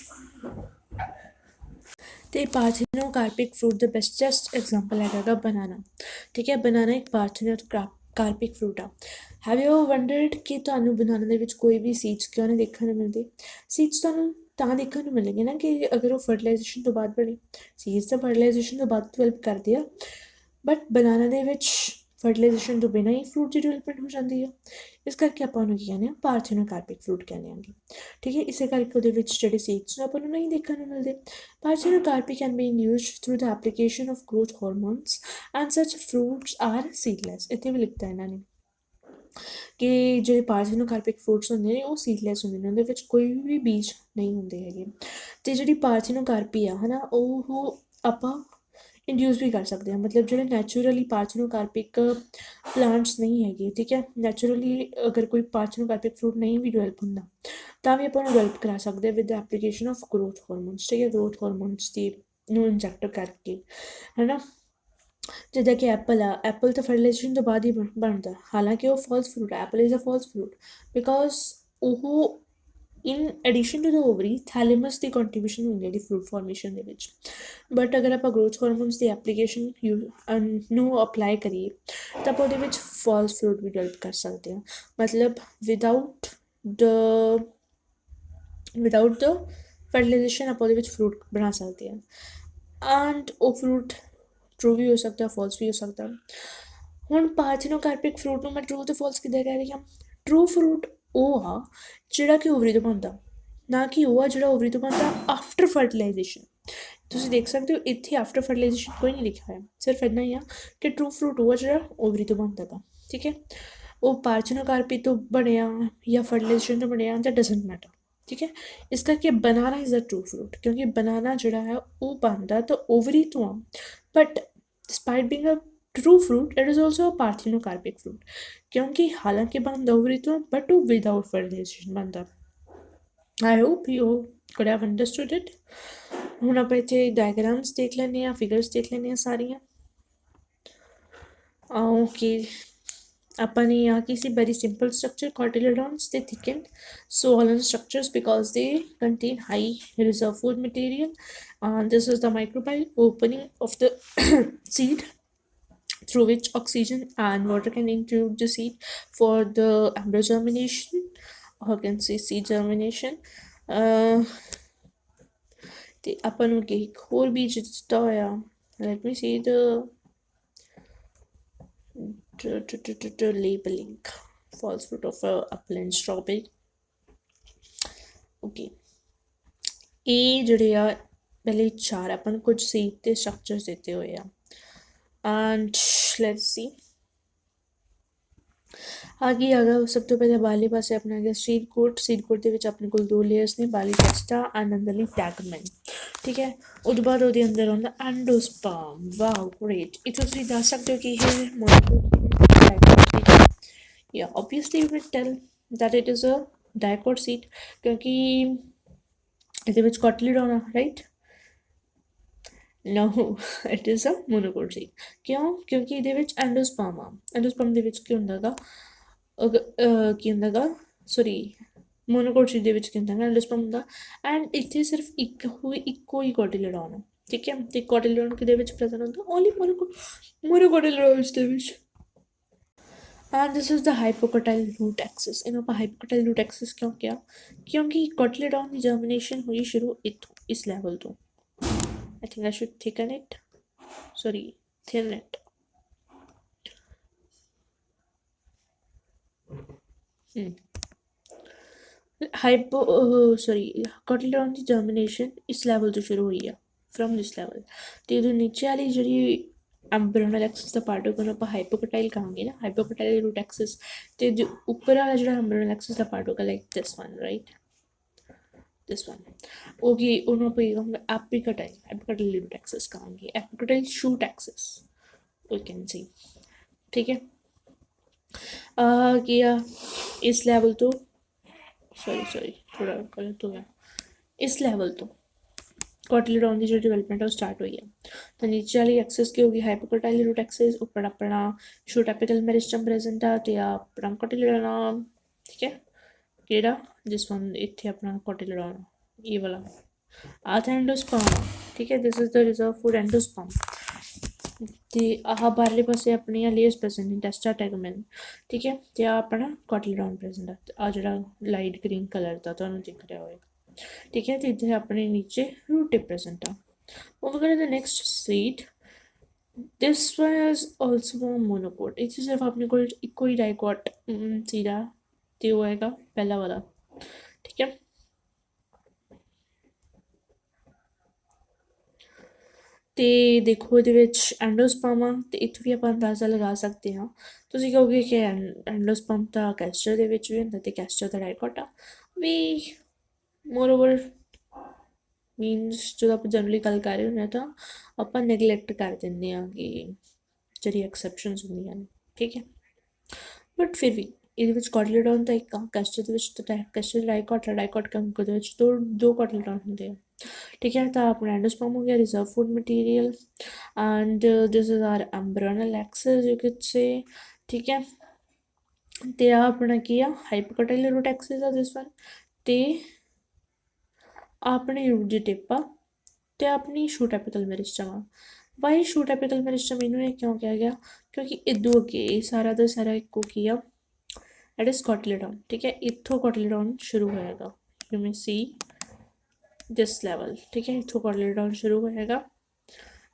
ਅਤੇ ਪਾਰਥੀਨੋਕਾਰਪਿਕ ਫਰੂਟ ਦਾ ਬੈਸਟੈਸਟ ਐਗਜ਼ਾਮਪਲ ਹੈਗਾ ਬਨਾਨਾ, ਠੀਕ ਹੈ। ਬਨਾਨਾ ਇੱਕ ਪਾਰਥੀਨੋਕਾਰਪਿਕ ਫਰੂਟ ਆ। ਹੈਵ ਯੂ ਵੰਡਰਡ ਕਿ ਤੁਹਾਨੂੰ ਬਨਾਨਾ ਦੇ ਵਿੱਚ ਕੋਈ ਵੀ ਸੀਡਸ ਕਿਉਂ ਨਹੀਂ ਦੇਖਣ ਨੂੰ ਮਿਲਦੇ? ਸੀਡਸ ਤੁਹਾਨੂੰ ਤਾਂ ਦੇਖਣ ਨੂੰ ਮਿਲਣਗੇ ਨਾ ਕਿ ਅਗਰ ਉਹ ਫਰਟੀਲਾਈਜੇਸ਼ਨ ਤੋਂ ਬਾਅਦ ਬਣੇ। ਸੀਡਸ ਤਾਂ ਫਰਟੀਲਾਈਜੇਸ਼ਨ ਤੋਂ ਬਾਅਦ ਡਿਵੈਲਪ ਕਰਦੇ ਆ, ਬਟ ਬਨਾਨਾ ਦੇ ਵਿੱਚ ਫਰਟੀਲਾਈਜੇਸ਼ਨ ਤੋਂ ਬਿਨਾਂ ਹੀ ਫਰੂਟ ਦੀ ਡਿਵੈਲਪਮੈਂਟ ਹੋ ਜਾਂਦੀ ਹੈ। ਇਸ ਕਰਕੇ ਆਪਾਂ ਉਹਨੂੰ ਕੀ ਕਹਿੰਦੇ ਹਾਂ, ਪਾਰਥੀਨੋਕਾਰਪਿਕ ਫਰੂਟ ਕਹਿੰਦੇ ਆਂਗੇ। ਠੀਕ ਹੈ, ਇਸੇ ਕਰਕੇ ਉਹਦੇ ਵਿੱਚ ਜਿਹੜੇ ਸੀਡਸ ਨੇ ਆਪਾਂ ਨੂੰ ਨਹੀਂ ਦੇਖਣ ਨੂੰ ਮਿਲਦੇ। Parthenocarpy can be induced through the application of growth hormones and such fruits are seedless. ਇੱਥੇ ਵੀ ਲਿਖਤਾ ਇਹਨਾਂ ਨੇ ਕਿ ਜਿਹੜੇ ਪਾਰਥੀਨੋਕਾਰਪਿਕ ਫਰੂਟਸ ਹੁੰਦੇ ਨੇ ਉਹ ਸੀਡਲੈਸ ਹੁੰਦੇ ਨੇ, ਉਹਦੇ ਵਿੱਚ ਕੋਈ ਵੀ ਬੀਜ ਨਹੀਂ ਹੁੰਦੇ ਹੈਗੇ। ਅਤੇ ਜਿਹੜੀ ਪਾਰਥੀਨੋਕਾਰਪੀ ਆ ਹੈ ਨਾ, ਉਹ ਆਪਾਂ ਇੰਡਿਊਸ ਵੀ ਕਰ ਸਕਦੇ ਹਾਂ, ਮਤਲਬ ਜਿਹੜੇ ਨੈਚੁਰਲੀ ਪਾਰਥੀਨੋਕਾਰਪਿਕ ਪਲਾਂਟਸ ਨਹੀਂ ਹੈਗੇ, ਠੀਕ ਹੈ, ਨੈਚੁਰਲੀ ਅਗਰ ਕੋਈ ਪਾਰਥੀਨੋਕਾਰਪਿਕ ਫਰੂਟ ਨਹੀਂ ਵੀ ਡਿਵੈਲਪ ਹੁੰਦਾ ਤਾਂ ਵੀ ਆਪਾਂ ਉਹਨੂੰ ਡਿਵੈਲਪ ਕਰਾ ਸਕਦੇ ਹਾਂ with the application of growth hormones. ਠੀਕ ਹੈ, ਗਰੋਥ ਹਾਰਮੋਨਸ ਦੀ ਨੂੰ ਇੰਜੈਕਟ ਕਰਕੇ, ਹੈ ਨਾ। ਜਿੱਦਾਂ ਕਿ ਐਪਲ ਆ, ਐਪਲ ਤਾਂ ਫਰਟੀਲਾਈਜੇਸ਼ਨ ਤੋਂ ਬਾਅਦ ਹੀ ਬਣਦਾ, ਹਾਲਾਂਕਿ ਉਹ ਫਾਲਸ ਫਰੂਟ ਹੈ, apple is a false fruit because ਉਹ in addition to the ovary thalamus ਦੀ ਕੰਟਰੀਬਿਊਸ਼ਨ ਹੁੰਦੀ ਹੈ ਜਿਹੜੀ ਫਰੂਟ ਫਾਰਮੇਸ਼ਨ ਦੇ ਵਿੱਚ। ਬਟ ਅਗਰ ਆਪਾਂ ਗਰੋਥ ਹਾਰਮੋਨਸ ਦੀ ਐਪਲੀਕੇਸ਼ਨ ਨੂੰ ਅਪਲਾਈ ਕਰੀਏ ਤਾਂ ਆਪਾਂ ਉਹਦੇ ਵਿੱਚ ਫਾਲਸ ਫਰੂਟ ਵੀ ਡਿਵੈਲਪ ਕਰ ਸਕਦੇ ਹਾਂ, ਮਤਲਬ ਵਿਦਾਊਟ ਦ ਫਰਟੀਲਾਈਜੇਸ਼ਨ ਆਪਾਂ ਉਹਦੇ ਵਿੱਚ ਫਰੂਟ ਬਣਾ ਸਕਦੇ ਹਾਂ। ਐਂਡ ਉਹ ਫਰੂਟ ਟਰੂ ਵੀ ਹੋ ਸਕਦਾ, ਫਾਲਸ ਵੀ ਹੋ ਸਕਦਾ। ਹੁਣ ਪਾਰਥੀਨੋਕਾਰਪਿਕ ਫਰੂਟ ਨੂੰ ਮੈਂ ਟਰੂ ਅਤੇ ਫਾਲਸ ਕਿੱਦਾਂ ਕਹਿ ਰਹੀ ਹਾਂ? ਟਰੂ ਫਰੂਟ ਉਹ ਆ ਜਿਹੜਾ ਕਿ ਓਵਰੀ ਤੋਂ ਬਣਦਾ, ਨਾ ਕਿ ਉਹ ਆ ਜਿਹੜਾ ਓਵਰੀ ਤੋਂ ਬਣਦਾ ਆਫਟਰ ਫਰਟੀਲਾਈਜੇਸ਼ਨ। ਤੁਸੀਂ ਦੇਖ ਸਕਦੇ ਹੋ ਇੱਥੇ ਆਫਟਰ ਫਰਟੀਲਾਈਜੇਸ਼ਨ ਕੋਈ ਨਹੀਂ ਲਿਖਿਆ ਹੋਇਆ, ਸਿਰਫ ਇੰਨਾ ਹੀ ਆ ਕਿ ਟਰੂ ਫਰੂਟ ਉਹ ਆ ਜਿਹੜਾ ਓਵਰੀ ਤੋਂ ਬਣਦਾ ਗਾ। ਠੀਕ ਹੈ, ਉਹ ਪਾਰਥੀਨੋਕਾਰਪੀ ਤੋਂ ਬਣਿਆ ਜਾਂ ਫਰਟੀਲਾਈਜੇਸ਼ਨ ਤੋਂ ਬਣਿਆ ਜਾਂ ਡਜ਼ਨਟ ਮੈਟਰ। ਠੀਕ ਹੈ, ਇਸ ਕਰਕੇ ਬਨਾਨਾ ਇਜ਼ ਅ ਟਰੂ ਫਰੂਟ, ਕਿਉਂਕਿ ਬਨਾਨਾ ਜਿਹੜਾ ਹੈ ਉਹ ਬਣਦਾ ਤਾਂ ਓਵਰੀ ਤੋਂ ਆ, but despite being a true fruit it is also a parthenocarpic fruit, ਕਿਉਂਕਿ ਹਾਲਾਂਕਿ ਬਣਦਾ ਓਵਰੀ ਤੋਂ ਬਟ ਉਹ ਵਿਦਾਊਟ ਫਰਟੀਲਾਈਜੇਸ਼ਨ ਬਣਦਾ। I hope you could have understood it। ਹੁਣ ਆਪਾਂ ਇੱਥੇ ਡਾਇਗਰਾਮਸ ਦੇਖ ਲੈਂਦੇ ਹਾਂ, ਫਿਗਰਸ ਦੇਖ ਲੈਂਦੇ ਹਾਂ ਸਾਰੀਆਂ। ਓਕੇ, ਆਪਾਂ ਨੇ ਆ ਕੀ ਸੀ, ਵੈਰੀ ਸਿੰਪਲ ਸਟਰਕਚਰ, ਕੋਟਿਲਿਡੋਨਸ ਦੇ ਥਿਕਨਡ swollen structures because they contain high reserve food material. This is the microbial opening of the seed through which oxygen and water can enter the seed for the embryo germination, or can say seed germination। ਤੇ ਆਪਾਂ ਨੂੰ ਅੱਗੇ ਇੱਕ ਹੋਰ ਬੀਜ ਦਿੱਤਾ ਹੋਇਆ, let me C the labeling, false fruit of apple and strawberry। Okay, ਇਹ ਜਿਹੜੇ ਆ ਪਹਿਲੇ ਚਾਰ ਆਪਾਂ ਨੂੰ ਕੁਝ ਸੀਡ ਦੇ ਸਟਰਕਚਰਸ ਦਿੱਤੇ ਹੋਏ ਆ। ਐਂਡ ਲੈਟਸ ਸੀ ਆਗੇ ਆਗਾ। ਸਭ ਤੋਂ ਪਹਿਲਾਂ ਬਾਹਰਲੇ ਪਾਸੇ ਆਪਣਾ ਹੈਗਾ ਸੀਡ ਕੋਟ। ਸੀਡ ਕੋਟ ਦੇ ਵਿੱਚ ਆਪਣੇ ਕੋਲ ਦੋ ਲੇਅਰਸ ਨੇ, ਬਾਹਰਲੀ ਟੈਸਟਾ ਐਂਡ ਅੰਦਰਲੀ ਟੈਗਮੈਨ। ਠੀਕ ਹੈ, ਉਹ ਤੋਂ ਬਾਅਦ ਉਹਦੇ ਅੰਦਰ ਆਉਂਦਾ ਐਂਡੋਸਪਰਮ। Wow great. ਇੱਥੋਂ ਤੁਸੀਂ ਦੱਸ ਸਕਦੇ ਹੋ ਕਿ ਇਹ ਜਾਂ obviously you will tell that it is a dicot seed, ਕਿਉਂਕਿ ਇਹਦੇ ਵਿੱਚ ਕੋਟਿਲਿਡੋਨ ਆ, right? No, it is a monocot seed. ਕਿਉਂ? ਕਿਉਂਕਿ ਇਹਦੇ ਵਿੱਚ ਐਂਡੋਸਪਰਮ ਆ। ਐਂਡੋਸਪਰਮ ਦੇ ਵਿੱਚ ਕੀ ਹੁੰਦਾ ਗਾ, ਸੋਰੀ, ਮੋਨੋਕੋਟ ਸੀਡ ਦੇ ਵਿੱਚ ਕੀ ਹੁੰਦਾ ਗਾ, ਐਂਡੋਸਪਰਮ ਹੁੰਦਾ। ਐਂਡ ਇੱਥੇ ਸਿਰਫ ਇੱਕੋ ਹੀ ਕੋਟਿਲਿਡੋਨ ਆ। ਠੀਕ ਹੈ, ਤੇ ਕੋਟਿਲਿਡੋਨ ਕਿਹਦੇ ਵਿੱਚ ਪ੍ਰੈਜ਼ੈਂਟ ਹੁੰਦਾ? ਓਨਲੀ ਮੋਨੋਕੋਟਿਲਿਡੋਨਸ ਦੇ ਵਿੱਚ। And this is the hypocotyl root axis. ਇਹਨੂੰ ਆਪਾਂ ਹਾਈਪੋਕੋਟਾਈਲ ਰੂਟ ਐਕਸਿਸ ਕਿਉਂ ਕਿਹਾ? ਕਿਉਂਕਿ ਕੋਟਿਲਿਡੋਨ ਦੀ ਜਰਮੀਨੇਸ਼ਨ ਹੋਈ ਸ਼ੁਰੂ ਇੱਥੋਂ, ਇਸ ਲੈਵਲ ਤੋਂ। I think I should thicken it, sorry, thin it। ਕੋਟਿਲਿਡੋਨ the germination ਇਸ ਲੈਵਲ ਤੋਂ ਸ਼ੁਰੂ ਹੋਈ ਆ, ਫਰੋਮ ਦਿਸ ਲੈਵਲ। ਅਤੇ ਇਹਦੇ ਨੀਚੇ ਵਾਲੀ ਜਿਹੜੀ ਐਂਬਰੀਓਨਲ ਐਕਸਿਸ ਦਾ ਪਾਰਟ ਹੋਊਗਾ ਉਹਨੂੰ ਆਪਾਂ ਹਾਈਪੋਕੋਟਾਈਲ ਕਹਾਂਗੇ ਨਾ, ਹਾਈਪੋਕੋਟਾਈਲ ਰੂਟ ਐਕਸਿਸ। ਅਤੇ ਜੋ ਉੱਪਰ ਵਾਲਾ ਜਿਹੜਾ ਐਂਬਰੀਓਨਲ ਐਕਸਿਸ ਦਾ ਪਾਰਟ ਹੋਊਗਾ, like this one, right, this one, okay, ਉਹਨੂੰ ਆਪਾਂ ਕੀ ਕਹਾਂਗੇ? ਐਪੀਕੋਟਾਈਲ ਰੂਟ ਐਕਸਿਸ ਕਹਾਂਗੇ, epicotyl shoot axis we can see. ਠੀਕ ਹੈ, ਕੀ ਆ ਇਸ ਲੈਵਲ ਤੋਂ, ਸੋਰੀ ਥੋੜਾ ਗਲਤ ਹੋ ਗਿਆ, ਇਸ ਲੈਵਲ ਤੋਂ ਕੋਟਿਲਿਡੋਨ ਦੀ ਜਿਹੜੀ ਡਿਵੈਲਪਮੈਂਟ ਆ ਉਹ ਸਟਾਰਟ ਹੋਈ ਹੈ। ਤਾਂ ਨੀਚੇ ਵਾਲੀ ਐਕਸਿਸ ਕੀ ਹੋਗੀ? ਹਾਈਪੋਕੋਟਾਈਲ ਰੂਟ ਐਕਸਿਸ। ਉੱਪਰ ਆਪਣਾ ਸ਼ੂਟ ਐਪੀਕਲ ਮੈਰਿਸਟਮ ਪ੍ਰੈਜ਼ੈਂਟ ਆ, ਅਤੇ ਆ ਆਪਣਾ ਕੋਟਿਲਿਡੋਨ। ਠੀਕ ਹੈ, ਕਿਹੜਾ? ਜਿਸ ਵਨ ਇੱਥੇ ਆਪਣਾ ਕੋਟਿਲਿਡੋਨ, ਇਹ ਵਾਲਾ ਆ ਤਾਂ ਐਂਡੋਸਪਰਮ। ਠੀਕ ਹੈ, this is the reserve food endosperm. ਅਤੇ ਆਹ ਬਾਹਰਲੇ ਪਾਸੇ ਆਪਣੀਆਂ ਲੇਅਰਸ ਪ੍ਰੈਜ਼ੈਂਟ ਨੇ, ਟੈਸਟਾ ਟੈਗਮੈਨ। ਠੀਕ ਹੈ, ਅਤੇ ਆ ਆਪਣਾ ਕੋਟਿਲਿਡੋਨ ਪ੍ਰੈਜ਼ੈਂਟ ਆ, ਆ ਜਿਹੜਾ ਲਾਈਟ ਗ੍ਰੀਨ ਕਲਰ ਦਾ ਤੁਹਾਨੂੰ ਦਿਖ ਰਿਹਾ ਹੋਏਗਾ। ਠੀਕ ਹੈ, ਅਤੇ ਇੱਥੇ ਆਪਣੇ ਨੀਚੇ ਰੂਟ ਟਿਪ ਪ੍ਰੈਜ਼ੈਂਟ ਆ। ਉਹ ਵਗੈਰਾ ਦਾ next seed this one is also monocot, इसे सिर्फ अपने को इको ही डाइकोट सीधा ते होएगा पहला वाला। ठीक है, ਤੇ ਦੇਖੋ ਇਹਦੇ ਵਿੱਚ ਐਂਡੋਸਪਰਮ ਆ ਤੇ ਇੱਥੋਂ ਵੀ ਆਪਾਂ ਅੰਦਾਜ਼ਾ ਲਗਾ ਸਕਦੇ ਹਾਂ। ਤੁਸੀਂ ਕਹੋਗੇ ਕਿ ਐਂਡੋਸਪਰਮ ਤਾਂ ਕੈਸਟਰ ਦੇ ਵਿੱਚ ਵੀ ਹੁੰਦਾ ਤੇ ਕੈਸਟਰ ਦਾ ਡਾਈਕੋਟ ਆ ਵੀ। ਮੋਰਓਵਰ ਮੀਨਸ ਜਦੋਂ ਆਪਾਂ ਜਨਰਲੀ ਗੱਲ ਕਰ ਰਹੇ ਹੁੰਦੇ ਹਾਂ ਤਾਂ ਆਪਾਂ ਨੈਗਲੈਕਟ ਕਰ ਦਿੰਦੇ ਹਾਂ ਕਿ ਜਿਹੜੀ ਐਕਸੈਪਸ਼ਨਸ ਹੁੰਦੀਆਂ ਨੇ। ਠੀਕ ਹੈ, ਬਟ ਫਿਰ ਵੀ ਇਹਦੇ ਵਿੱਚ ਕੋਟਲੀਡੋਨ ਤਾਂ ਇੱਕ ਆ, ਕੈਸਟਰ ਦੇ ਵਿੱਚ ਤਾਂ ਕੈਸਟਰ ਡਾਈਕੋਟ ਆ, ਡਾਈਕੋਟ ਕੈਮੀਕਲ ਦੇ ਵਿੱਚ ਦੋ ਕੋਟਲੀਡੋਨ ਹੁੰਦੇ ਆ। ठीक है, तो अपना एंडोस्पर्म हो गया reserve food material and this is our embryonal axis you can say. ठीक है, ते आ अपना की आ हाइपोकोटाइलर रूट एक्सेस आ दिस वन, ते अपनी रूट दी टिप आ ते अपनी शूट एपिकल मेरिस्टम आ। वाई शूट एपिकल मेरिस्टम इन्होंने क्यों कहा गया, क्योंकि इदू अगे सारा का सारा इको की आ एट इज कोटलीडॉन। ठीक है, इथों कोटलीडॉन शुरू होएगा, you may see this level. ठीक है, इथों कोटलीडॉन शुरू होएगा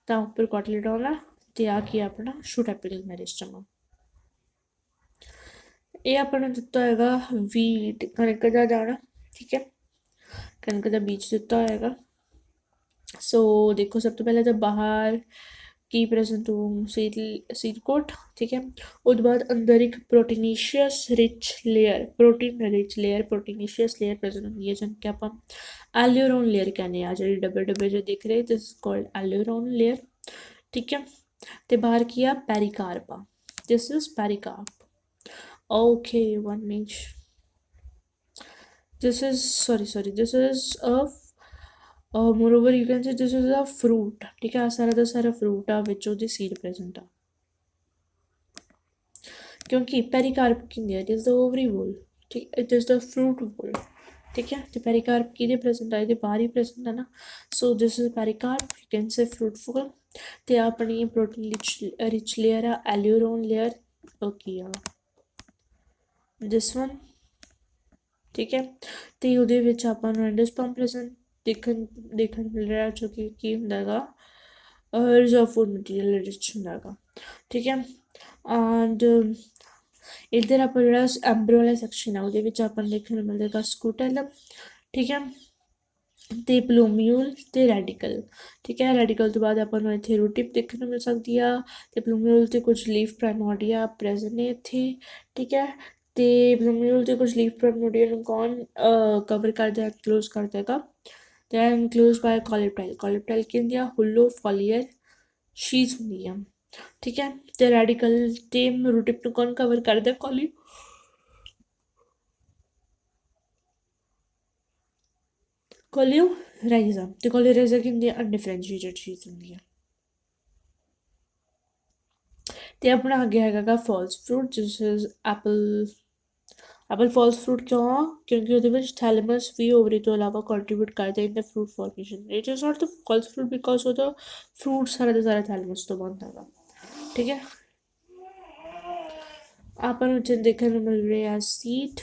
तो उपर कोटलीडॉन आ ते आ की अपना शूट एपिकल मेरिस्टम आ। ये अपना दिता होएगा वीट कणक का दाना। ठीक है, कणक का बीज दिता होएगा। सो देखो सब तो पहले तो बाहर की प्रेजेंट हो सीड कोट। ठीक है, उसके बाद अंदर एक proteinaceous rich layer, protein rich layer, proteinaceous layer present होंगी है जिनके आप एल्यूरोन लेयर कहने आ, जी डब्बे डब्बे जो दिख रहे दिस कॉल्ड एल्यूरोन लेयर। ठीक है, तो बाहर किया pericarp, this is pericarp. Okay, one minute, this is sorry this is a moreover you can say this is a fruit। ठीक है, सारा का सारा फ्रूट आ विच ओहदी सीड प्रेजेंट आ, क्योंकि पेरिकार्प की इट इज द ओवरी वोल। ठीक, इट इज द फ्रूट वोल। ठीक है, तो पेरिकार्प की प्रेजेंट आ, बाहर ही प्रेजेंट है ना। So this is pericarp, you can से फ्रूटफुल। तो अपनी प्रोटीन रिच लेयर आ एल्यूरोन लेयर की आ दिस वन। ठीक है, तो ਉਹਦੇ ਵਿੱਚ ਆਪਾਂ ਨੂੰ ਐਂਡੋਸਪਰਮ ਪ੍ਰੈਜ਼ੈਂਟ ਦੇਖਣ ਮਿਲ ਰਿਹਾ, ਜੋ ਕਿ ਕੀ ਹੁੰਦਾ ਹੈਗਾ ਰਿਜ਼ਰਵ ਫੂਡ ਮਟੀਰੀਅਲ ਰਿਚ ਹੁੰਦਾ ਹੈਗਾ। ਠੀਕ ਹੈ, ਐਂਡ ਇੱਧਰ ਆਪਾਂ ਜਿਹੜਾ ਐਂਬਰੀਓ ਵਾਲਾ ਸੈਕਸ਼ਨ ਆ ਉਹਦੇ ਵਿੱਚ ਆਪਾਂ ਨੂੰ ਦੇਖਣ ਨੂੰ ਮਿਲੇਗਾ ਸਕੂਟੈਲਮ। ਠੀਕ ਹੈ, ਤੇ ਪਲੂਮਿਊਲ ਤੇ ਰੈਡੀਕਲ। ਠੀਕ ਹੈ, ਰੈਡੀਕਲ ਤੋਂ ਬਾਅਦ ਆਪਾਂ ਨੂੰ ਇੱਥੇ ਰੂਟਿਪ ਦੇਖਣ ਨੂੰ ਮਿਲ ਸਕਦੀ ਆ, ਤੇ ਪਲੂਮਿਊਲ ਤੇ ਕੁਝ ਲੀਫ ਪ੍ਰਾਇਮੋਰਡੀਆ ਪ੍ਰੈਜ਼ੈਂਟ ਨੇ ਇੱਥੇ। ਠੀਕ ਹੈ, ਤੇ ਪਲੂਮਿਊਲ ਤੇ ਕੁਝ ਲੀਫ ਪ੍ਰਾਇਮੋਰਡੀਆ ਨੂੰ ਕੌਣ ਕਵਰ ਕਰਦਾ, ਐਨਕਲੋਜ਼ ਕਰਦਾ ਹੈਗਾ, ਤੇ ਐਨਕਲੋਜ਼ ਬਾय ਕੋਲਿਪਟਾਈਲ। ਕੋਲਿਪਟਾਈਲ ਕੀ ਹੁੰਦੀ ਆ, ਹੁੱਲੋ ਫੋਲੀਅਰ ਸ਼ੀਜ਼ ਹੁੰਦੀ ਆ। ਠੀਕ ਹੈ, ਤੇ ਰੈਡੀਕਲ ਤੇ ਰੂਟਿਪ ਨੂੰ ਕੌਣ ਕਵਰ ਕਰਦਾ, ਕੋਲਿਓਰਾਈਜ਼ਾ। ਤੇ ਕੋਲਿਓਰਾਈਜ਼ਾ ਕੀ ਹੁੰਦੀ ਆ, ਅਨਡਿਫਰੈਂਸ਼ੀਏਟਡ ਸ਼ੀਜ਼ ਹੁੰਦੀ ਆ। ਤੇ ਆਪਣਾ ਅੱਗੇ ਹੈਗਾ ਫਾਲਸ ਫਰੂਟ, ਜਿਸ is Apple. Apple false fruit ਕਿਉਂ ਆ, ਕਿਉਂਕਿ ਉਹਦੇ ਵਿੱਚ ਥੈਲਮਸ ਵੀ ਓਵਰੀ ਤੋਂ ਇਲਾਵਾ ਕੰਟਰੀਬਿਊਟ ਕਰਦਾ in the fruit formation. It is not the false fruit because ਉਹਦਾ ਫਰੂਟ ਸਾਰਾ ਦਾ ਸਾਰਾ ਥੈਲਮਸ ਤੋਂ ਬਣਦਾ ਹੈਗਾ। ਠੀਕ ਹੈ, ਆਪਾਂ ਨੂੰ ਇੱਥੇ ਦੇਖਣ ਨੂੰ ਮਿਲ ਰਿਹਾ ਸੀਡ।